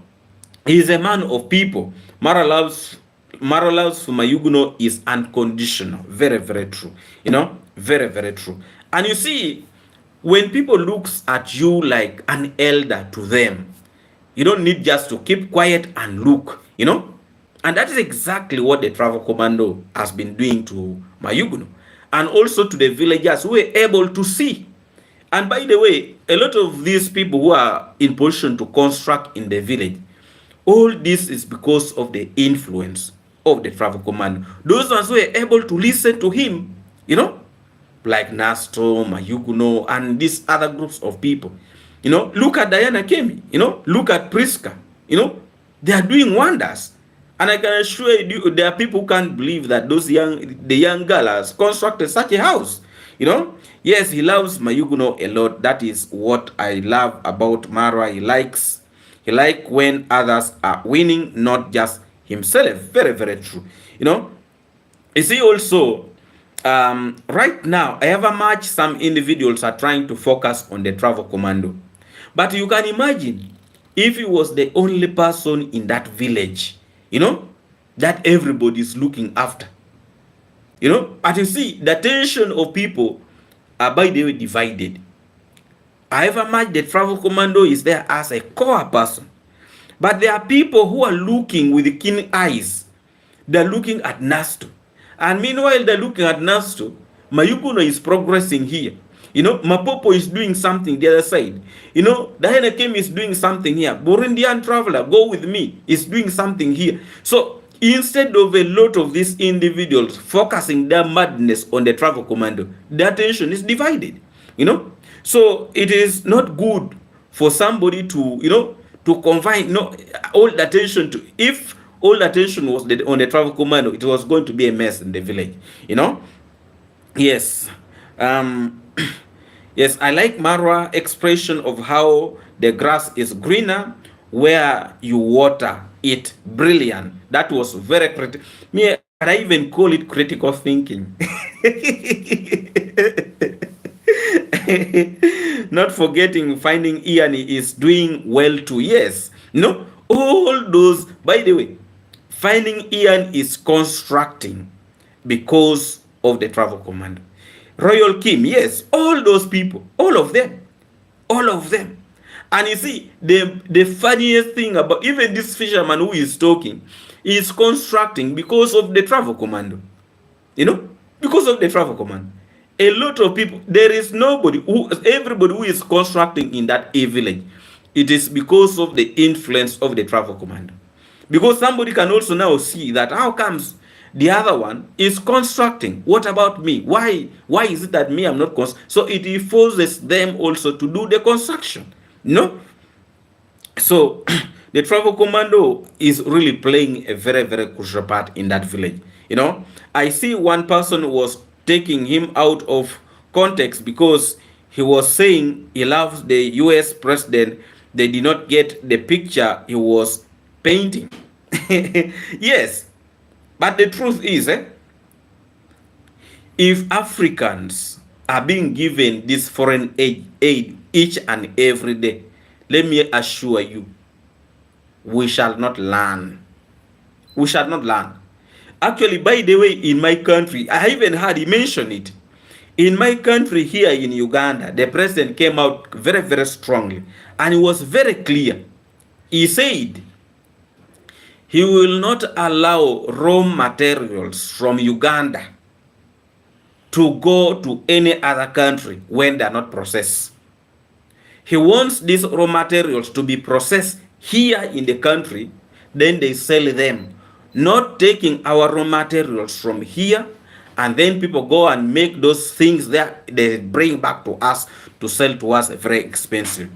S1: he's a man of people. Moral loves for Mayuguno is unconditional. Very, very true. You know, very, very true. And you see, when people looks at you like an elder to them, you don't need just to keep quiet and look, you know. And that is exactly what the Travel Commando has been doing to Mayuguno and also to the villagers who were able to see. And by the way, a lot of these people who are in position to construct in the village, all this is because of the influence of the Travel Commando. Those ones who were able to listen to him, you know, like Nasto, Mayuguno, and these other groups of people. You know, look at Diana Kemi, you know, look at Priska, you know, they are doing wonders. And I can assure you, there are people who can't believe that the young girl has constructed such a house. You know, yes, he loves Mayuguno a lot. That is what I love about Marwa. He likes when others are winning, not just himself. Very, very true. You know, you see also, right now, however much some individuals are trying to focus on the Travel Commando, but you can imagine if he was the only person in that village, you know, that everybody is looking after. You know, but you see, the attention of people are by the way divided. However much the Travel Commando is there as a core person, but there are people who are looking with keen eyes. They're looking at Nasto. And meanwhile, they're looking at Nasto, Mayuguno is progressing here. You know, Mapopo is doing something the other side. You know, Diana Kim is doing something here. Burundian Traveler, go with me, is doing something here. So instead of a lot of these individuals focusing their madness on the Travel Commando, their attention is divided. You know, so it is not good for somebody to, you know, to confine, you know, all the attention to, if all the attention was on the Travel Commando, it was going to be a mess in the village. You know, yes. Yes, I like Marwa expression of how the grass is greener where you water it. Brilliant. That was very critical. Me, I even call it critical thinking. Not forgetting finding Ian is doing well too. Yes. No, all those, by the way, finding Ian is constructing because of the Travel Commando. Royal Kim, yes, all those people, all of them. And you see, the funniest thing about even this fisherman who is talking is constructing because of the Travel Commando. You know, because of the Travel Commando. A lot of people, there is everybody who is constructing in that A village, it is because of the influence of the Travel Commando. Because somebody can also now see that how comes the other one is constructing. What about me? Why is it that me I'm not constructing? So it forces them also to do the construction. No? So the Travel Commando is really playing a very, very crucial part in that village. You know, I see one person was taking him out of context because he was saying he loves the US president. They did not get the picture he was painting. Yes, but the truth is, if Africans are being given this foreign aid each and every day, let me assure you, we shall not learn. We shall not learn. Actually, by the way, in my country, I even heard he mention it. In my country here in Uganda, the president came out very, very strongly, and it was very clear. He said he will not allow raw materials from Uganda to go to any other country when they are not processed. He wants these raw materials to be processed here in the country, then they sell them, not taking our raw materials from here and then people go and make those things there, they bring back to us to sell to us very expensive.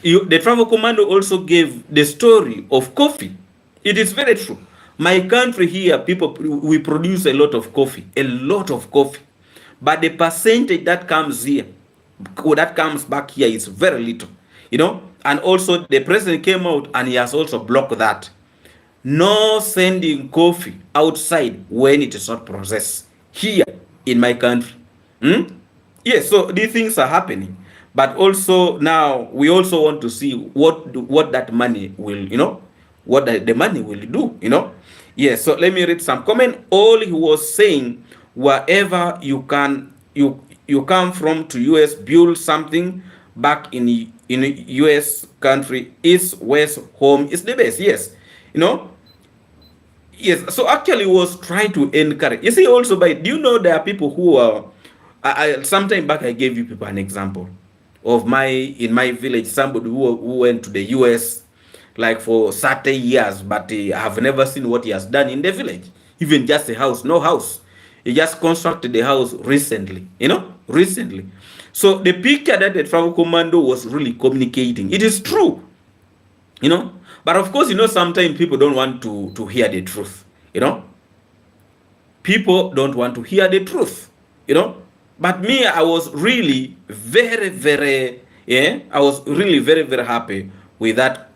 S1: The travel commando also gave the story of coffee. It is very true. My country here, people, we produce a lot of coffee, but the percentage that comes here, that comes back here, is very little, and also the president came out and he has also blocked that. No sending coffee outside when it is not processed here in my country. Yes, so these things are happening, but also now we also want to see what that money will, what the money will do, Yes, so let me read some comment. All he was saying, wherever you come from to US, build something back in US country, east, west, home is the best. Yes, Yes, so actually was trying to encourage. You see, also, do you know there are people who are, sometime back I gave you people an example of in my village, somebody who went to the US like for 30 years, but I have never seen what he has done in the village. Even just a house, no house. He just constructed the house recently, recently. So the picture that the travel commando was really communicating, it is true, But of course, sometimes people don't want to hear the truth, People don't want to hear the truth, But me, I was really very, very, I was really very, very happy with that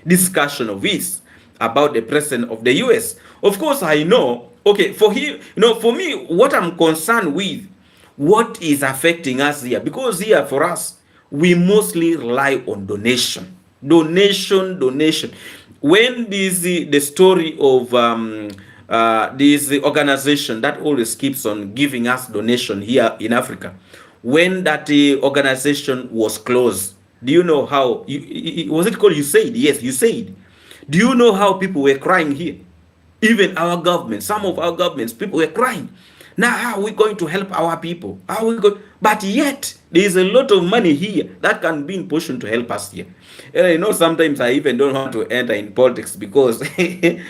S1: discussion of his about the president of the US. Of course, I know, okay, for him, for me, what I'm concerned with, what is affecting us here, because here for us, we mostly rely on donation. When the story of this organization that always keeps on giving us donation here in Africa, when that organization was closed, do you know how, was it called USAID? Yes, USAID. Do you know how people were crying here? Even our government, some of our governments, people were crying. Now, how are we going to help our people? How are we going? But yet, there is a lot of money here that can be in position to help us here. And sometimes I even don't want to enter in politics because, Mara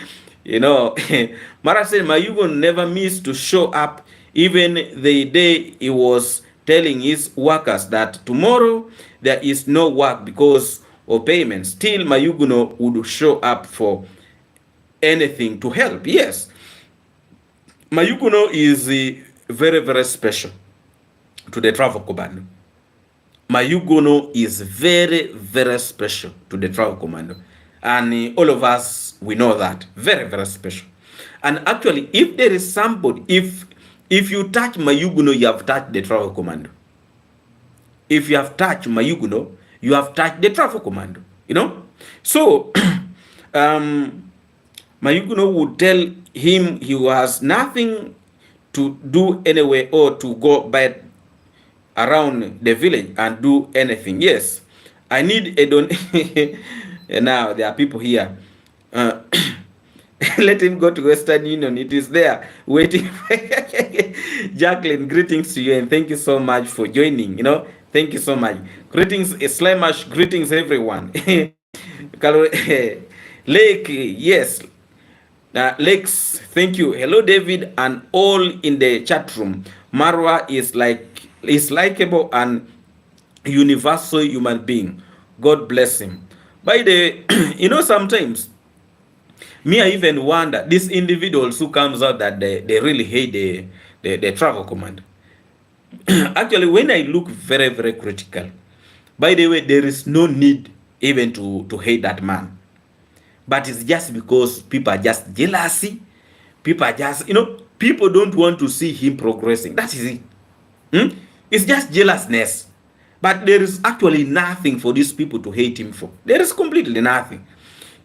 S1: said, Mayugo never missed to show up even the day he was telling his workers that tomorrow there is no work because of payment. Still, Mayuguno would show up for anything to help. Yes. Mayuguno is very, very special to the travel commando. Mayuguno is very, very special to the travel commando. And all of us, we know that. Very, very special. And actually, if there is somebody, if you touch Mayuguno, you have touched the travel commando. If you have touched Mayuguno, you have touched the travel commando. So, Mayuguno would tell him he was nothing to do anyway or to go by around the village and do anything. Yes, I need a donation. Now there are people here. Let him go to Western Union. It is there waiting. Jacqueline, greetings to you and thank you so much for joining. Thank you so much. Greetings, Islamish. Greetings, everyone. Lake, yes. Lex, thank you. Hello, David, and all in the chat room. Marwa is likable and universal human being. God bless him. By the, sometimes me, I even wonder these individuals who comes out that they really hate the travel command. Actually, when I look very, very critical, by the way, there is no need even to hate that man. but it's just because people are just jealousy. People are just, people don't want to see him progressing. That is it. It's just jealousness. But there is actually nothing for these people to hate him for. There is completely nothing.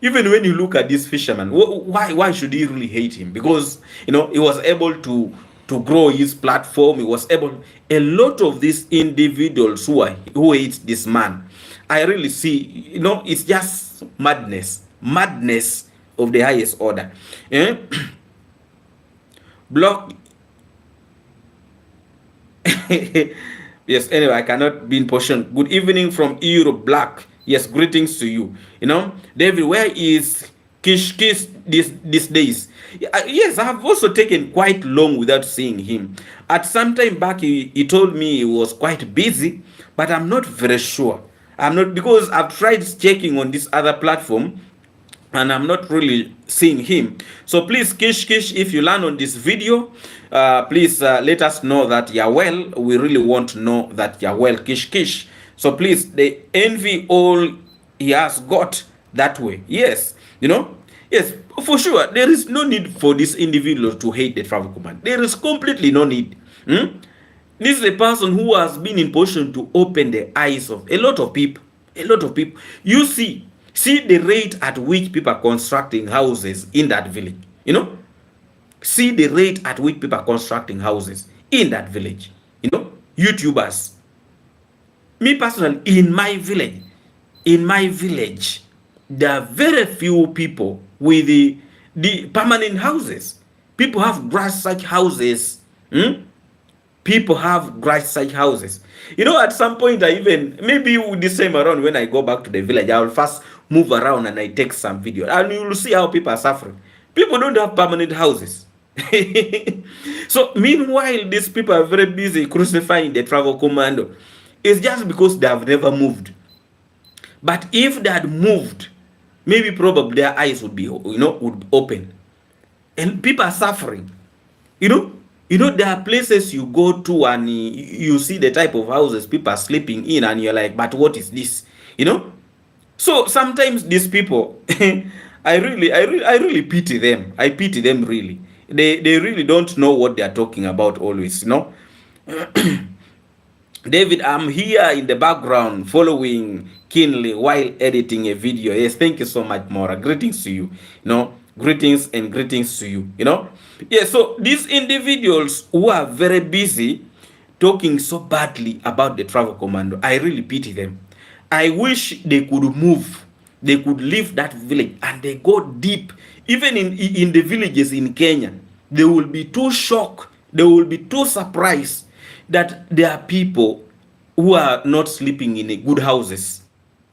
S1: Even when you look at this fisherman, why should he really hate him? Because he was able to grow his platform. He was able. A lot of these individuals who hate this man, I really see. It's just madness of the highest order. Block. Yes, anyway, I cannot be in position. Good evening from Europe, Black. Yes, greetings to you. David, where is Kish these days? Yes, I have also taken quite long without seeing him. At some time back, he told me he was quite busy, but I'm not very sure. I'm not, because I've tried checking on this other platform, and I'm not really seeing him. So please, Kish, if you land on this video, please let us know that you're well. We really want to know that you're well, Kish. So please, they envy all he has got that way. Yes, yes, for sure. There is no need for this individual to hate the travel command. There is completely no need. This is a person who has been in position to open the eyes of a lot of people. You see the rate at which people are constructing houses in that village. See the rate at which people are constructing houses in that village. YouTubers. Me personally, in my village, there are very few people with the permanent houses. People have grass such houses. People have grass such houses. At some point, maybe this time around, when I go back to the village, I will first move around and I take some video, and you will see how people are suffering. People don't have permanent houses. So meanwhile, these people are very busy crucifying the travel commando. It's just because they have never moved. But if they had moved, maybe probably their eyes would be, would open. And people are suffering. There are places you go to and you see the type of houses people are sleeping in, and you're like, but what is this? So sometimes these people, I really pity them. I pity them really. They really don't know what they are talking about always, David, I'm here in the background following keenly while editing a video. Yes, thank you so much, Maura. Greetings to you. Greetings to you. Yeah, so these individuals who are very busy talking so badly about the travel commando, I really pity them. I wish they could move. They could leave that village and they go deep. Even in the villages in Kenya, they will be too shocked. They will be too surprised that there are people who are not sleeping in good houses.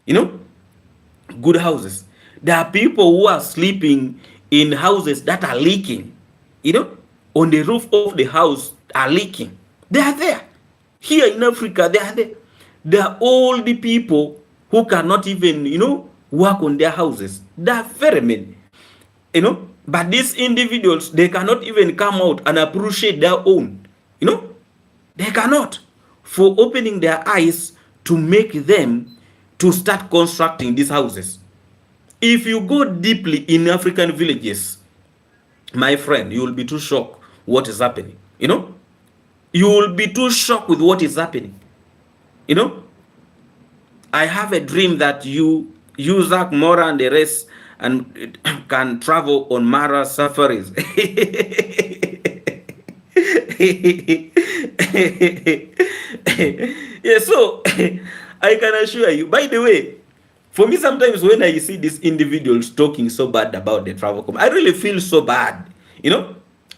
S1: Good houses. There are people who are sleeping in houses that are leaking. On the roof of the house are leaking. They are there. Here in Africa, they are there. There are all the people who cannot even, work on their houses. There are very many. But these individuals, they cannot even come out and appreciate their own. They cannot, for opening their eyes to make them to start constructing these houses. If you go deeply in African villages, my friend, you will be too shocked what is happening. You will be too shocked with what is happening. I have a dream that you, Zach, Mora, and the rest and can travel on Mara safaris. Yeah, so I can assure you. By the way, for me, sometimes when I see these individuals talking so bad about the travel company, I really feel so bad.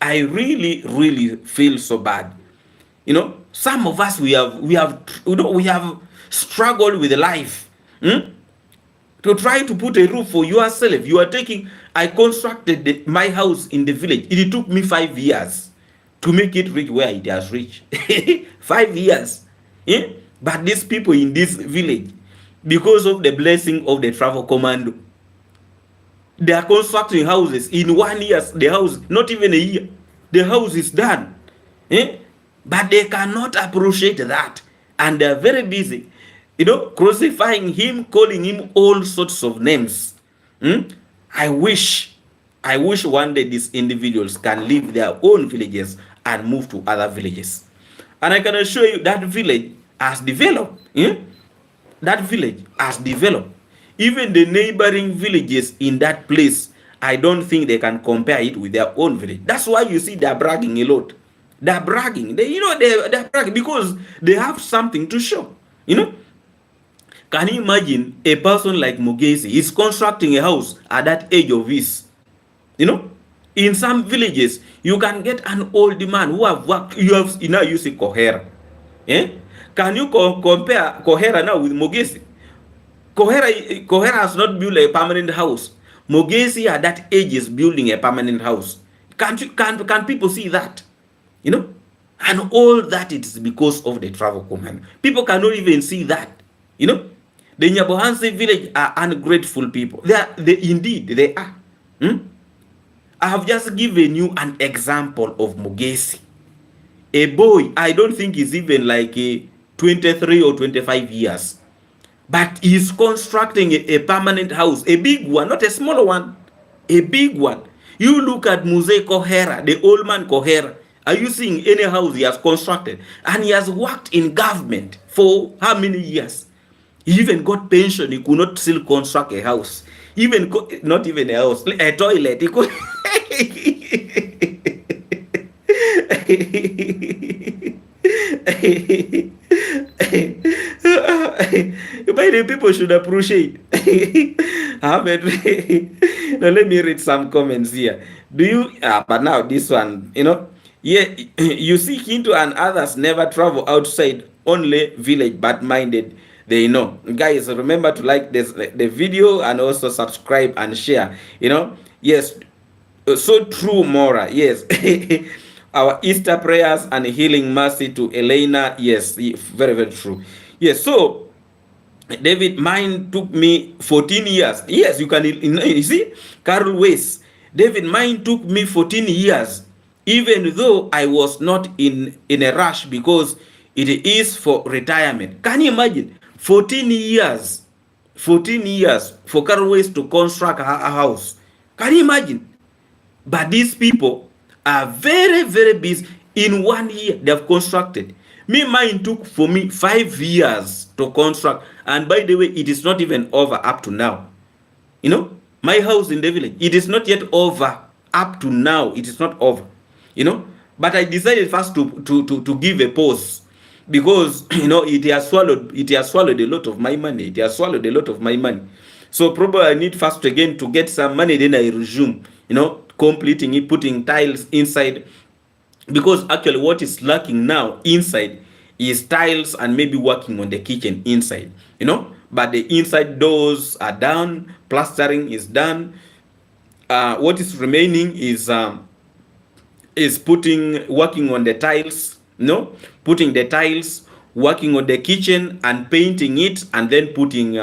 S1: I really, really feel so bad. Some of us we have struggled with life. To try to put a roof for yourself. I constructed my house in the village. It took me 5 years to make it reach where it has reached. 5 years. But these people in this village, because of the blessing of the travel commando, they are constructing houses in 1 year. The house, not even a year, the house is done. But they cannot appreciate that, and they are very busy, crucifying him, calling him all sorts of names. I wish one day these individuals can leave their own villages and move to other villages. And I can assure you that village has developed. That village has developed. Even the neighboring villages in that place, I don't think they can compare it with their own village. That's why you see they're bragging a lot. They're bragging. They're bragging because they have something to show. Can you imagine a person like Mugesi is constructing a house at that age of his? In some villages, you can get an old man who have worked. You see Kohera. Can you compare Kohera now with Mugesi? Kohera has not built a permanent house. Mugesi at that age is building a permanent house. Can people see that? And all that it is because of the travel command. People cannot even see that. The Nyabohansi village are ungrateful people. Indeed they are. I have just given you an example of Mugesi. A boy, I don't think he's even like 23 or 25 years. But he's constructing a permanent house, a big one, not a small one, a big one. You look at Muse Kohera, the old man Kohera. Are you seeing any house he has constructed? And he has worked in government for how many years? He even got pension. He could not still construct a house. Not even a house, a toilet. He could. But the people should appreciate. Now let me read some comments here. But now this one, you see Hindu and others never travel outside, only village, but minded they know. Guys, remember to like the video and also subscribe and share. Yes, so true, Mora. Yes. Our Easter prayers and healing mercy to Elena. Yes, very, very true. Yes, so David, mine took me 14 years. Yes, you see, Carol Weiss. David, mine took me 14 years, even though I was not in a rush because it is for retirement. Can you imagine? 14 years for Carol Weiss to construct her house. Can you imagine? But these people are very, very busy. In 1 year, they have constructed. Mine took for me 5 years to construct. And by the way, it is not even over up to now. My house in the village, it is not yet over up to now. It is not over. But I decided first to give a pause because it has swallowed a lot of my money. So probably I need first again to get some money, then I resume, completing it, putting tiles inside, because actually what is lacking now inside is tiles and maybe working on the kitchen inside, but the inside doors are done, plastering is done. What is remaining is working on the tiles, putting the tiles, working on the kitchen and painting it, and then putting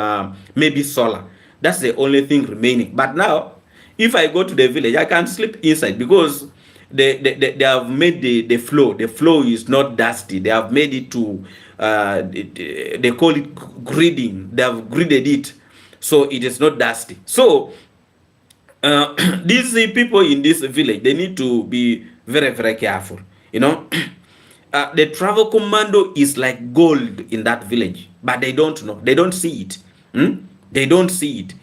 S1: maybe solar. That's the only thing remaining. But now if I go to the village, I can sleep inside because they have made the floor. The floor is not dusty. They have made it to they call it gridding. They have gridded it, so it is not dusty. So these people in this village, they need to be very, very careful. The travel commando is like gold in that village, but they don't know. They don't see it. They don't see it.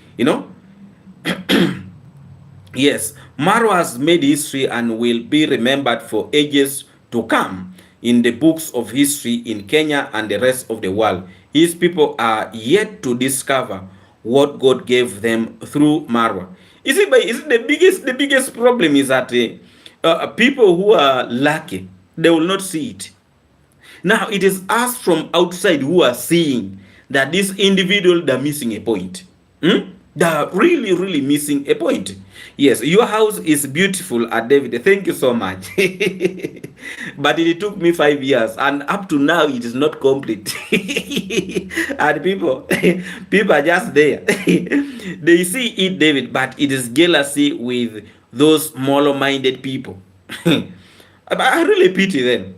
S1: Yes, Maro has made history and will be remembered for ages to come in the books of history in Kenya and the rest of the world. His people are yet to discover what God gave them through Marwa. Is it the biggest problem is that people who are lucky, they will not see it. Now it is us from outside who are seeing that this individual, they're missing a point. They're really, really missing a point. Yes, your house is beautiful, David. Thank you so much. But it took me 5 years, and up to now, it is not complete. And people are just there. They see it, David, but it is jealousy with those smaller-minded people. I really pity them.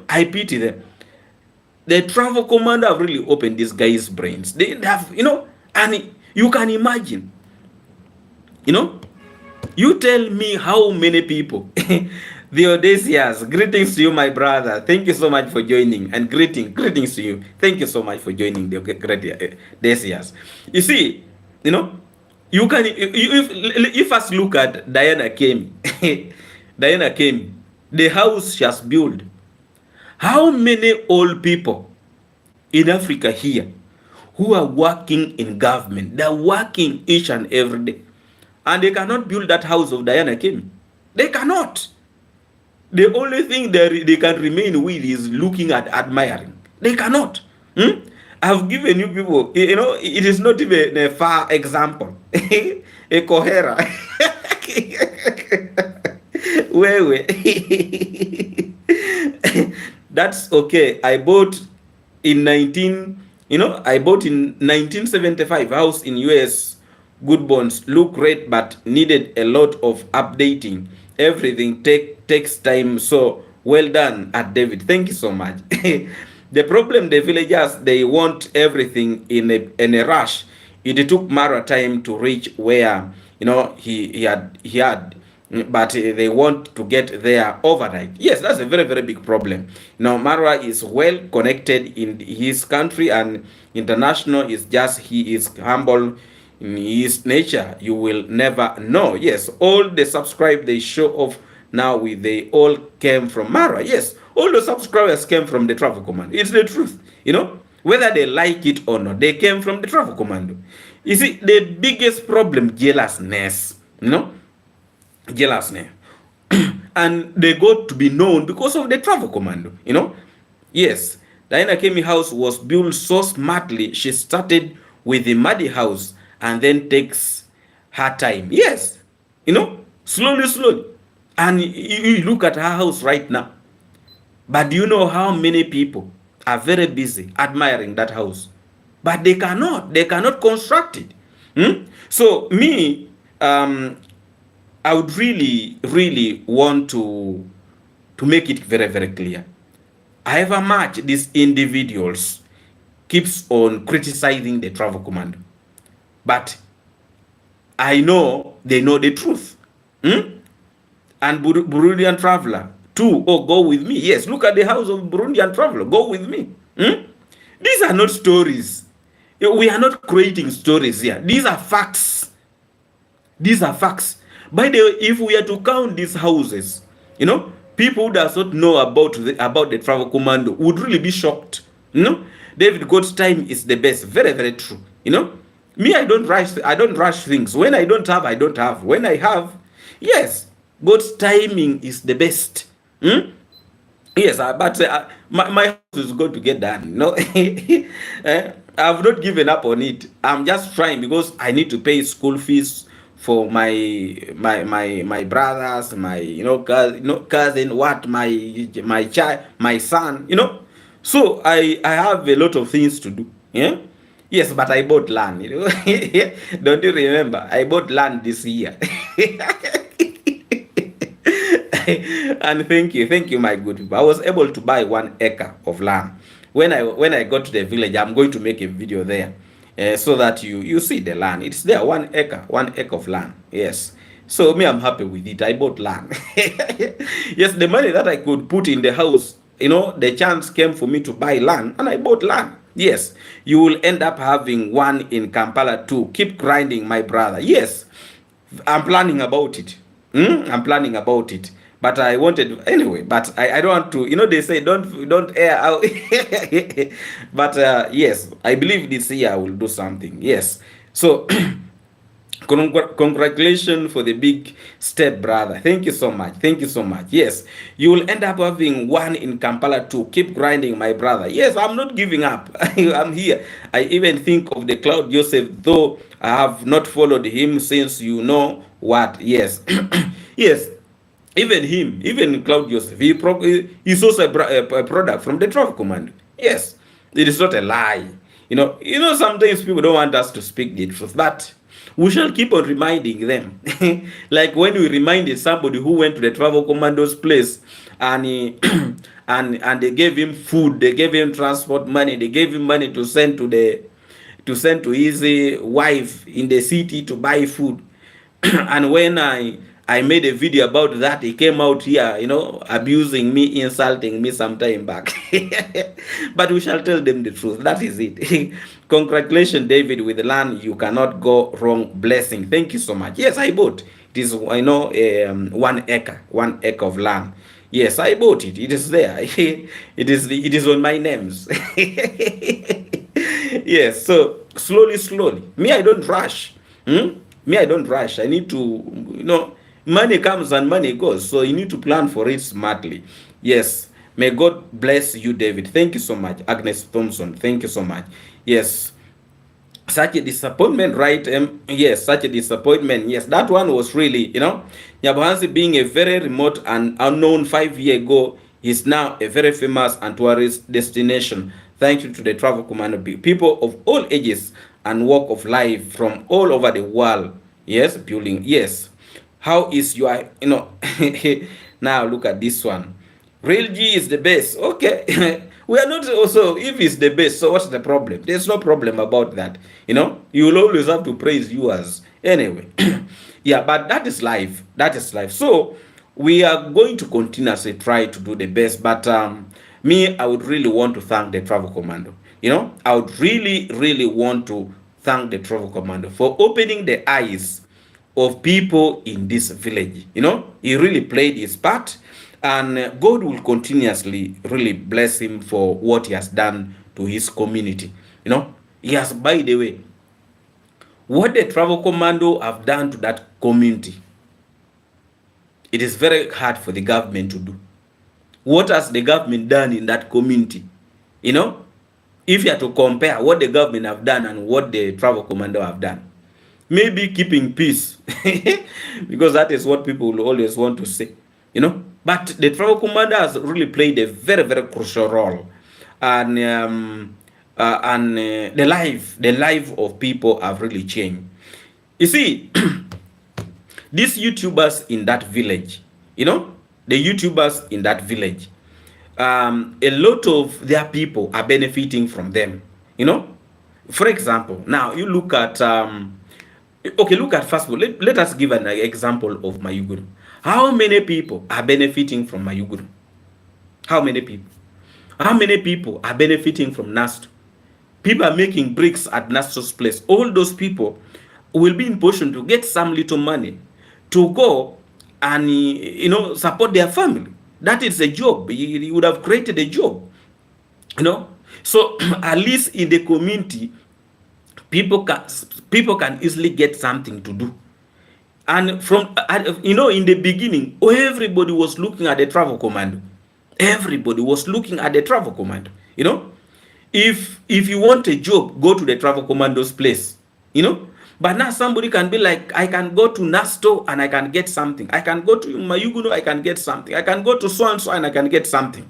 S1: I pity them. The travel commander have really opened these guys' brains. They have, and you can imagine You know, you tell me how many people. The Odysseus, greetings to you, my brother. Thank you so much for joining, and greetings to you. Thank you so much for joining the Odysseus. You see, you know, you can if us look at Diana came, Diana came, the house she has built. How many old people in Africa here who are working in government? They're working each and every day, and they cannot build that house of Diana Kim. They cannot. The only thing they can remain with is looking at, admiring. They cannot. I've given you people, you know, it is not even a far example. A Kohera. Wewe. That's okay. I bought in 1975 house in US. Good bonds, look great, but needed a lot of updating. Everything takes time. So well done at David. Thank you so much. The problem, the villagers, they want everything in a rush. It took Mara time to reach where, you know, he had, but they want to get there overnight. Yes, that's a very, very big problem. Now Mara is well connected in his country, and international is just, he is humble in his nature. You will never know. Yes, all the subscribe they show off now with, they all came from Mara. Yes, all the subscribers came from the Travel Command. It's the truth, you know, whether they like it or not, they came from the Travel Commando. You see, the biggest problem, jealousness, you know, jealousness. And they got to be known because of the Travel Commando, you know. Yes, Diana Kemi house was built so smartly. She started with the muddy house and then takes her time. Yes, you know, slowly. And you look at her house right now. But do you know how many people are very busy admiring that house? But they cannot construct it. So me, I would really want to make it very, very clear. However much these individuals keeps on criticizing the Travel Commando, but I know they know the truth. And Burundian Traveler too. Oh, go with me. Yes, look at the house of Burundian Traveler. Go with me. These are not stories. We are not creating stories here. These are facts. These are facts. By the way, if we are to count these houses, you know, people who does not know about the Travel Commando would really be shocked. You know, David God's time is the best. Very, very true. You know, me, I don't rush things. When I don't have, I don't have. When I have, yes, God's timing is the best. Yes, but my house is going to get done. No, I've not given up on it. I'm just trying because I need to pay school fees for my brothers, my cousin, what my child, my son, you know. So I have a lot of things to do. Yeah. Yes, but I bought land. You know, don't you remember? I bought land this year. And thank you, my good people. I was able to buy 1 acre of land. When I got to the village, I'm going to make a video there, so that you see the land. It's there, 1 acre of land. Yes. So me, I'm happy with it. I bought land. Yes, the money that I could put in the house, you know, the chance came for me to buy land, and I bought land. Yes, you will end up having one in Kampala too. Keep grinding, my brother. Yes, I'm planning about it. I'm planning about it. But I wanted anyway. But I don't want to. You know, they say don't air out. But yes, I believe this year I will do something. Yes. So congratulations for the big step, brother. Thank you so much. Thank you so much. Yes, you will end up having one in Kampala too. Keep grinding, my brother. Yes, I'm not giving up. I'm here. I even think of the Cloud Joseph, though I have not followed him since you know what. Yes. Yes. Even Cloud Joseph, he's also a product from the Travel Command. Yes, it is not a lie. You know, sometimes people don't want us to speak the truth, but we shall keep on reminding them. Like when we reminded somebody who went to the Travel Commando's place, and and they gave him food, they gave him transport money, they gave him money to send to his wife in the city to buy food. And when I made a video about that, he came out here, abusing me, insulting me some time back. But we shall tell them the truth. That is it. Congratulations, David, with the land. You cannot go wrong. Blessing. Thank you so much. Yes, I bought. It is, 1 acre of land. Yes, I bought it. It is there. It is on my names. Yes. So slowly. Me, I don't rush. Me, I don't rush. I need to, money comes and money goes. So you need to plan for it smartly. Yes. May God bless you, David. Thank you so much. Agnes Thompson. Thank you so much. Yes. Such a disappointment, right? Yes, such a disappointment. Yes, that one was really, Nyabohansi being a very remote and unknown 5 years ago is now a very famous and tourist destination. Thank you to the travel community, people of all ages and walk of life from all over the world. Yes, building. Yes. How is your, now look at this one. Real G is the best. Okay. We are not also, if it's the best, so what's the problem? There's no problem about that. You will always have to praise yours. Anyway, yeah, but that is life. That is life. So we are going to continuously try to do the best. But me, I would really want to thank the Travel Commando. I would really want to thank the Travel Commando for opening the eyes of people in this village. He really played his part. And God will continuously really bless him for what he has done to his community. He has, by the way, what the Travel Commando have done to that community, it is very hard for the government to do. What has the government done in that community? If you are to compare what the government have done and what the Travel Commando have done, maybe keeping peace, because that is what people will always want to say, But the Travel Commander has really played a very, very crucial role, and the life of people have really changed. You see, these YouTubers in that village, the YouTubers in that village, a lot of their people are benefiting from them. For example, now you look at look at first of all. Let us give an example of Mayuguru. How many people are benefiting from Mayuguru? How many people? How many people are benefiting from Nasto? People are making bricks at Nasto's place. All those people will be in position to get some little money to go and support their family. That is a job. You would have created a job. So at least in the community, people can easily get something to do. And from, in the beginning, everybody was looking at the Travel Commando. Everybody was looking at the Travel Commando. If you want a job, go to the Travel Commando's place. But now somebody can be like, I can go to Nasto and I can get something. I can go to Mayugunu, I can get something. I can go to so-and-so and I can get something.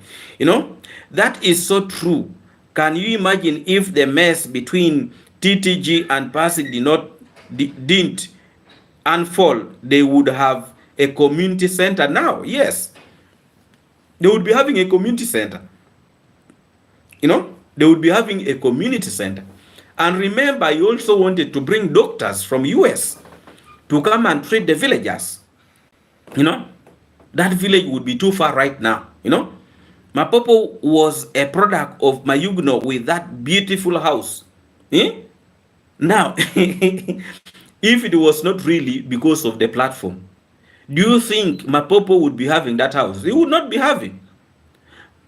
S1: That is so true. Can you imagine if the mess between TTG and Pasig didn't unfold, they would have a community center now? Yes. They would be having a community center. They would be having a community center. And remember, I also wanted to bring doctors from US to come and treat the villagers. That village would be too far right now. Mapopo was a product of Mayugno with that beautiful house. Now, if it was not really because of the platform, do you think Mapopo would be having that house? He would not be having.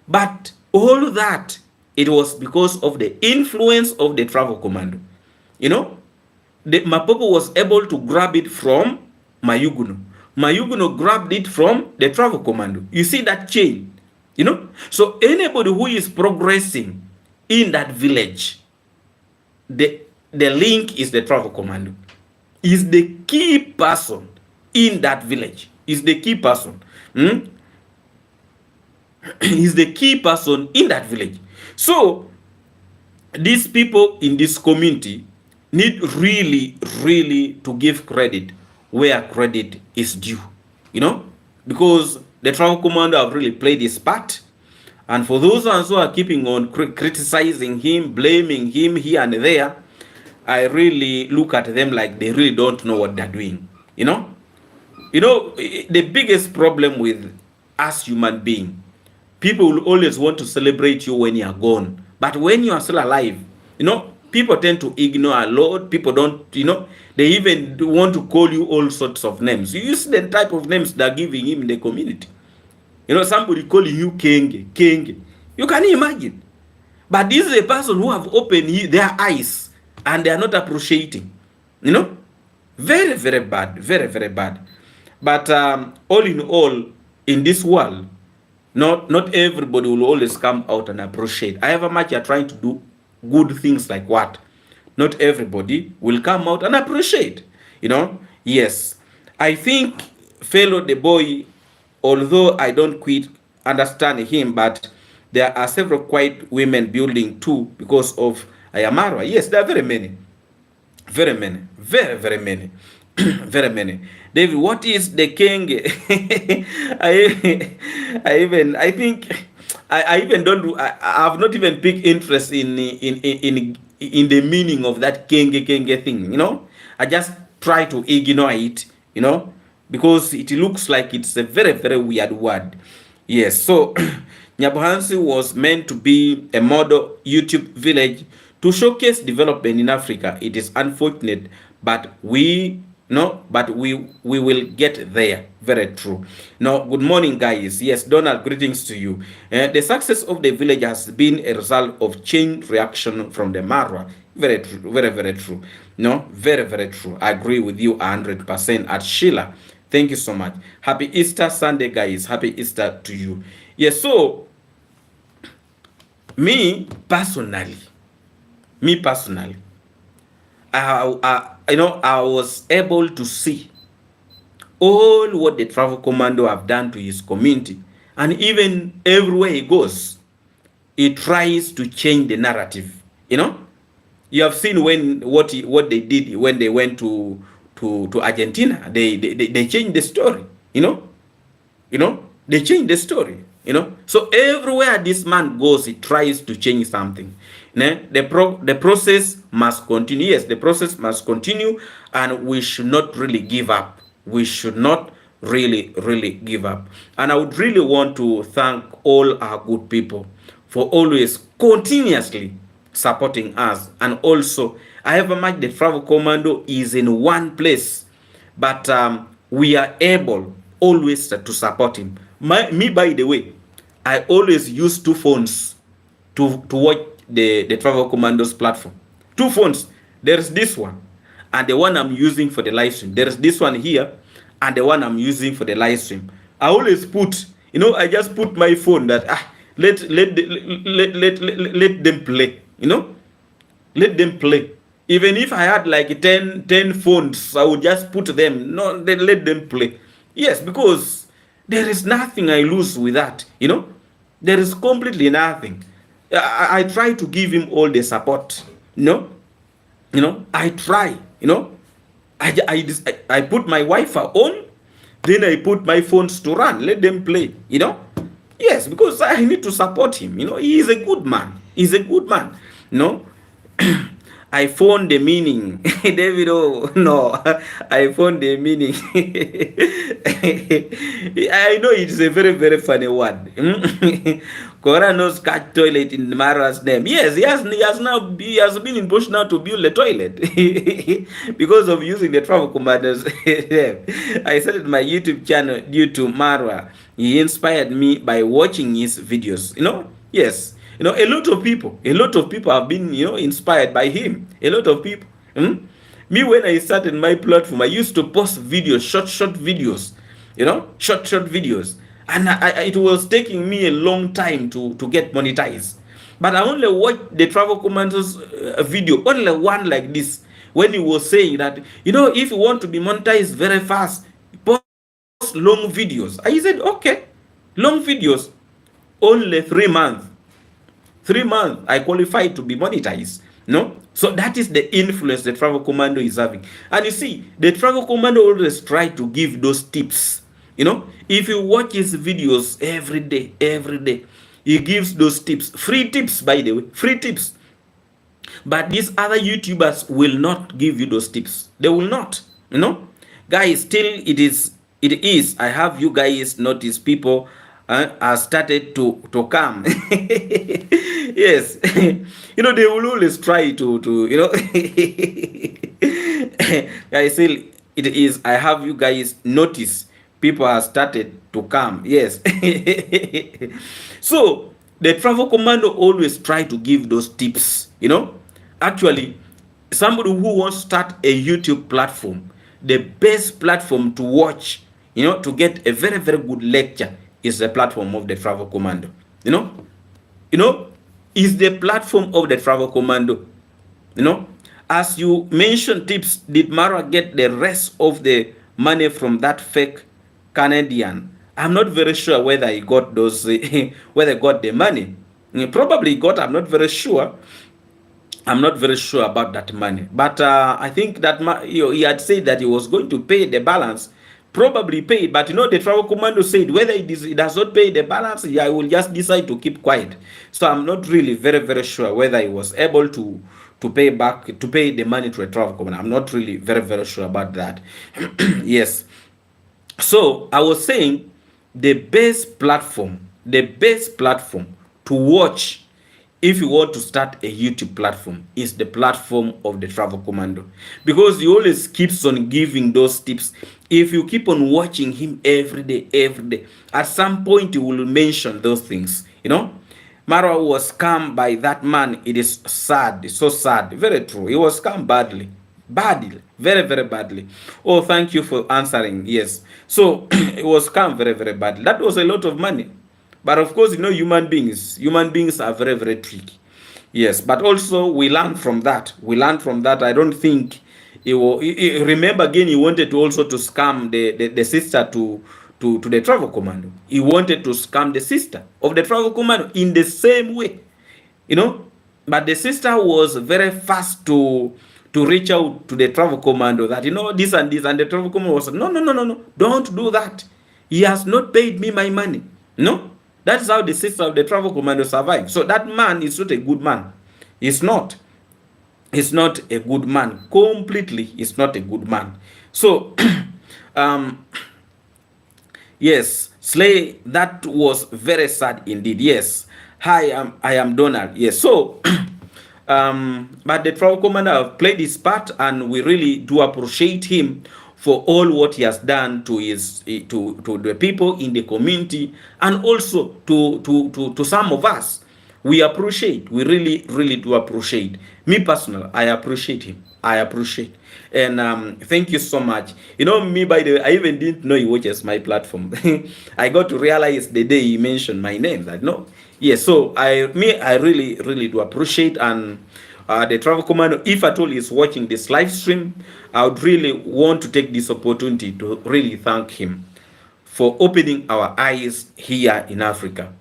S1: But all that, it was because of the influence of the Travel Commando. Mapopo was able to grab it from Mayugno. Mayugno grabbed it from the Travel Commando. You see that chain? So anybody who is progressing in that village, the link is the Travel Commando. Is the key person in that village. Is the key person. Is the key person in that village. So these people in this community need really to give credit where credit is due. Because the Travel Commander have really played his part. And for those ones who are keeping on criticizing him, blaming him here and there, I really look at them like they really don't know what they're doing. You know, the biggest problem with us human being, people will always want to celebrate you when you are gone, but when you are still alive, people tend to ignore a lot. People don't, they even want to call you all sorts of names. You use the type of names they're giving him in the community. Somebody calling you Kenge. You can imagine. But this is a person who have opened their eyes and they are not appreciating. Very, very bad. Very, very bad. But all in all, in this world, not everybody will always come out and appreciate. However much you're trying to do good things like what, not everybody will come out and appreciate. Yes, I think fellow the boy, although I don't quite understand him, but there are several quiet women building too because of Ayamara. Yes, there are very many. Very many. Very, very many. Very many. David, what is the king? I think I even don't. I have not even picked interest in the meaning of that kenge thing. I just try to ignore it. Because it looks like it's a very, very weird word. Yes. So Nyabohansi was meant to be a model YouTube village to showcase development in Africa. It is unfortunate, but we will get there. Very true. Now, good morning, guys. Yes, Donald, greetings to you. The success of the village has been a result of chain reaction from the Marwa. Very true. Very, very true. No, very, very true. I agree with you 100%. At Sheila, thank you so much. Happy Easter Sunday, guys. Happy Easter to you. Yes, so me personally, I was able to see all what the travel commando have done to his community, and even everywhere he goes, he tries to change the narrative. You have seen what they did when they went to Argentina. They changed the story. They changed the story. So everywhere this man goes, he tries to change something. The process must continue. Yes, the process must continue, and we should not really give up. We should not really give up. And I would really want to thank all our good people for always continuously supporting us. And also, however much the travel commando is in one place, but we are able always to support him. Me, by the way, I always use two phones to watch the travel commandos platform. Two phones. There's this one and the one I'm using for the live stream. There's this one here and the one I'm using for the live stream. I always put, I just put my phone that let them play. Let them play. Even if I had like 10 phones, I would just put them. No, let them play. Yes, because there is nothing I lose with that. There is completely nothing. I try to give him all the support. I try. I put my Wi-Fi on, then I put my phones to run. Let them play. Yes, because I need to support him. He is a good man. He's a good man. I found the meaning. David, oh, no. I found the meaning. I know it's a very, very funny word. Kora knows catch toilet in Mara's name. Yes, he has been in bush now to build a toilet. Because of using the travel commanders. I started my YouTube channel due to Mara. He inspired me by watching his videos. Yes. A lot of people have been, inspired by him. A lot of people. Me, when I started my platform, I used to post videos, short videos, short videos. And it was taking me a long time to get monetized. But I only watched the travel commander's video, only one like this, when he was saying that, if you want to be monetized very fast, post long videos. I said, okay, long videos, only 3 months. 3 months, I qualified to be monetized. So that is the influence the travel commando is having. And you see, the travel commando always try to give those tips. If you watch his videos every day, he gives those tips. Free tips, by the way, free tips. But these other YouTubers will not give you those tips. They will not, guys, still it is I have you guys notice people are started to come. Yes. They will always try to guys, still it is I have you guys notice people have started to come. Yes. So the travel commando always try to give those tips. Actually, somebody who wants to start a YouTube platform, the best platform to watch, to get a very, very good lecture is the platform of the Travel Commando. Is the platform of the Travel Commando. As you mentioned tips, did Mara get the rest of the money from that fake Canadian? I'm not very sure whether he got those, whether he got the money. Probably got, I'm not very sure. I'm not very sure about that money, but I think that he had said that he was going to pay the balance, probably paid. But the travel commando said whether he does not pay the balance, I will just decide to keep quiet. So I'm not really very, very sure whether he was able to pay the money to a travel commando. I'm not really very, very sure about that. Yes. So I was saying the best platform to watch if you want to start a YouTube platform is the platform of the Travel Commando, because he always keeps on giving those tips. If you keep on watching him every day, at some point he will mention those things. Marwa was scammed by that man. It is sad, so sad, very true. He was scammed badly, very, very badly. Oh, thank you for answering. Yes, so it was scammed very, very badly. That was a lot of money. But of course, human beings are very, very tricky. Yes, but also we learn from that. I don't think remember again, he wanted to also to scam the sister to the travel commando. He wanted to scam the sister of the travel commando in the same way. But the sister was very fast to reach out to the travel commando that this and this, and the travel commando was no, don't do that. He has not paid me my money. No. That's how the sister of the travel commando survived. So that man is not a good man. He's not a good man. Completely, he's not a good man. So, yes, Slay, that was very sad indeed. Yes. Hi, I am Donald. Yes. So, but the travel commander have played his part, and we really do appreciate him for all what he has done to the people in the community, and also to some of us. We really, really do appreciate. Me personally, I appreciate him. And thank you so much. Me, by the way, I even didn't know he watches my platform. I got to realize the day he mentioned my name that no. Yes, so I really, really do appreciate. And the travel commando, if at all is watching this live stream, I would really want to take this opportunity to really thank him for opening our eyes here in Africa.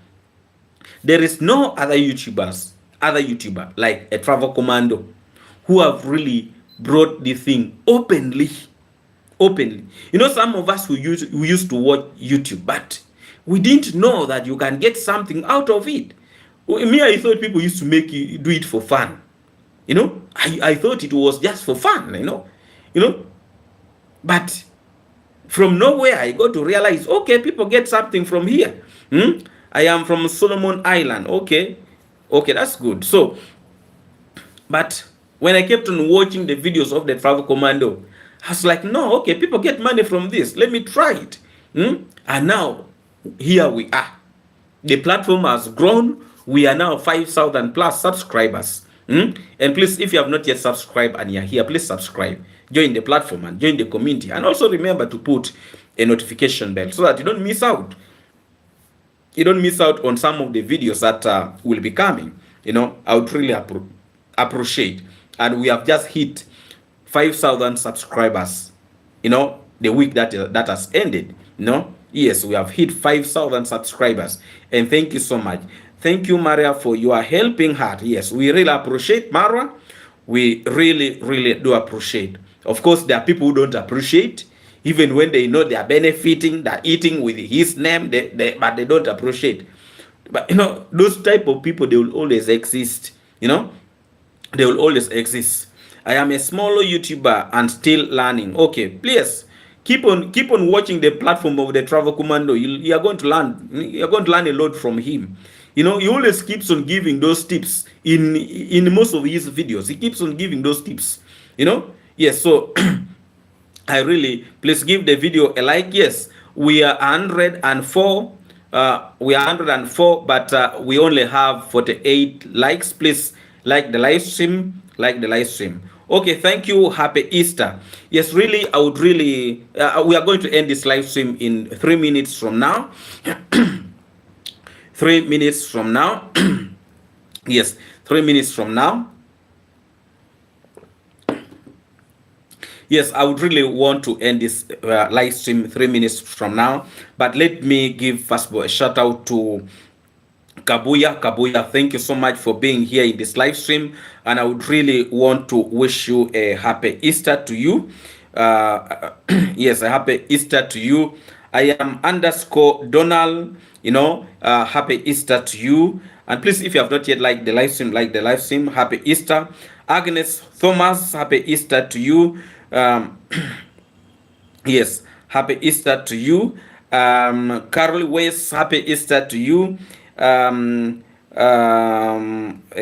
S1: There is no other YouTuber like a travel commando who have really brought the thing openly. Some of us who used to watch YouTube, but we didn't know that you can get something out of it. Me, I thought people used to do it for fun. I thought it was just for fun, but from nowhere I got to realize, okay, people get something from here. I am from Solomon Island. Okay, that's good. So, but when I kept on watching the videos of the travel commando, I was like, no, okay, people get money from this. Let me try it. And now, here we are. The platform has grown. We are now 5,000 plus subscribers. And please, if you have not yet subscribed and you're here, please subscribe. Join the platform and join the community. And also remember to put a notification bell so that you don't miss out. You don't miss out on some of the videos that will be coming. I would really appreciate. And we have just hit 5,000 subscribers. The week that has ended. Yes, we have hit 5,000 subscribers. And thank you so much. Thank you, Maria, for your helping heart. Yes, we really appreciate Mara. We really, really do appreciate. Of course, there are people who don't appreciate, even when they know they are benefiting, they're eating with his name, but they don't appreciate. But, those type of people, they will always exist. They will always exist. I am a smaller YouTuber and still learning. Okay, please, Keep on watching the platform of the Travel Commando. You are going to learn. You are going to learn a lot from him. You know, he always keeps on giving those tips in most of his videos. He keeps on giving those tips. You know, yes. So I really, please give the video a like. Yes, we are 104. We are 104, but we only have 48 likes. Please like the live stream. Like the live stream. Okay, thank you. Happy Easter. Yes, really, I would really. We are going to end this live stream in 3 minutes from now. 3 minutes from now. Yes, 3 minutes from now. Yes, I would really want to end this live stream 3 minutes from now. But let me give first of all a shout out to Kabuya. Kabuya, thank you so much for being here in this live stream. And I would really want to wish you a happy Easter to you. Yes, a happy Easter to you. I am _Donald. You know, happy Easter to you. And please, if you have not yet liked the live stream, like the live stream. Happy Easter. Agnes Thomas, happy Easter to you. Yes, happy Easter to you. Carol West, happy Easter to you.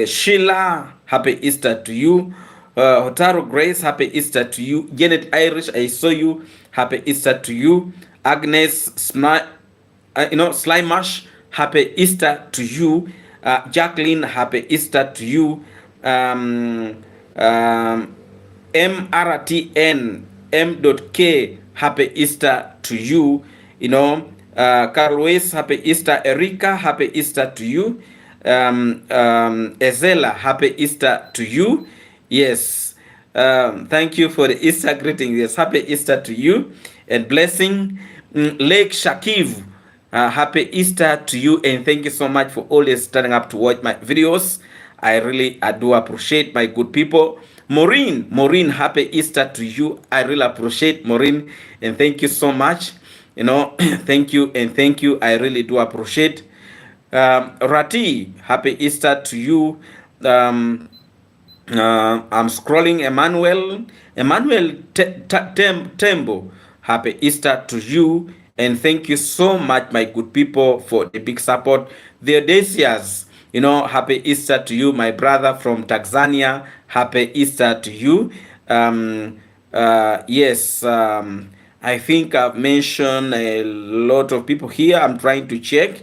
S1: Sheila, happy Easter to you. Hotaro Grace, happy Easter to you. Janet Irish, I saw you. Happy Easter to you. Agnes Slimash, happy Easter to you. Jacqueline, happy Easter to you. MRTN M.K, happy Easter to you. You know, Carlos, happy Easter. Erika, happy Easter to you. Ezela, happy Easter to you. Yes, thank you for the Easter greeting. Yes, happy Easter to you and blessing. Lake Shakiv, happy Easter to you, and thank you so much for always standing up to watch my videos. I really do appreciate my good people. Maureen, happy Easter to you. I really appreciate Maureen, and thank you so much. You know, thank you and thank you. I really do appreciate. Rati, happy Easter to you. I'm scrolling. Emmanuel Tembo, happy Easter to you, and thank you so much, my good people, for the big support. The Odysseus, you know, happy Easter to you, my brother from Tanzania. Happy Easter to you. Yes, I think I've mentioned a lot of people here. I'm trying to check.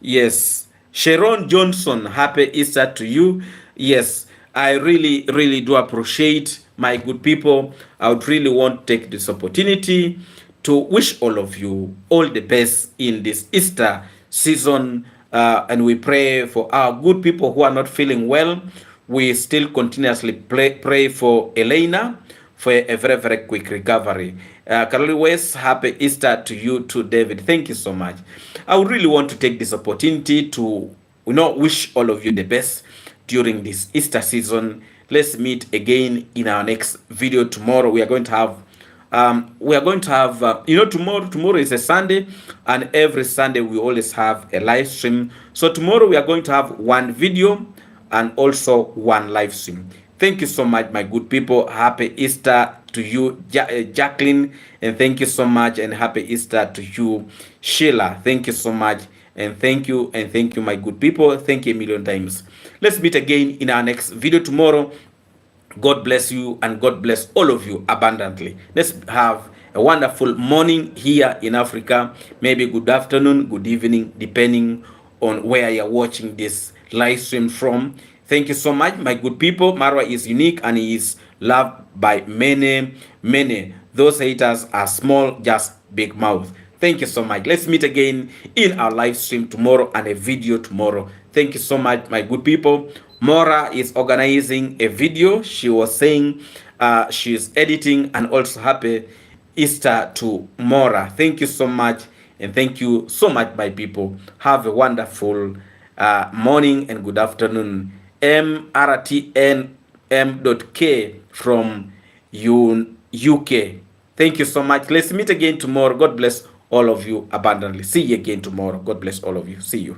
S1: Yes, Sharon Johnson, happy Easter to you. Yes, I really do appreciate my good people. I would really want to take this opportunity to wish all of you all the best in this Easter season. And we pray for our good people who are not feeling well. We still continuously pray for Elena for a very quick recovery. Carol West, happy Easter to you too, David. Thank you so much. I would really want to take this opportunity to wish all of you the best during this Easter season. Let's meet again in our next video tomorrow. We are going to have tomorrow is a Sunday, and every Sunday we always have a live stream. So tomorrow we are going to have one video and also one live stream. Thank you so much, my good people. Happy Easter to you, Jacqueline, and thank you so much, and happy Easter to you, Sheila. Thank you so much, and thank you, my good people. Thank you a million times. Let's meet again in our next video tomorrow. God bless you, and God bless all of you abundantly. Let's have a wonderful morning here in Africa. Maybe good afternoon, good evening, depending on where you're watching this live stream from. Thank you so much, my good people. Marwa is unique and he is loved by many. Those haters are small, just big mouth. Thank you so much. Let's meet again in our live stream tomorrow and a video tomorrow. Thank you so much, my good people. Mora is organizing a video. She was saying she's editing, and also happy Easter to Mora. Thank you so much, and thank you so much, my people. Have a wonderful morning and good afternoon. MRTNM.K from UK. Thank you so much. Let's meet again tomorrow. God bless all of you abundantly. See you again tomorrow. God bless all of you. See you.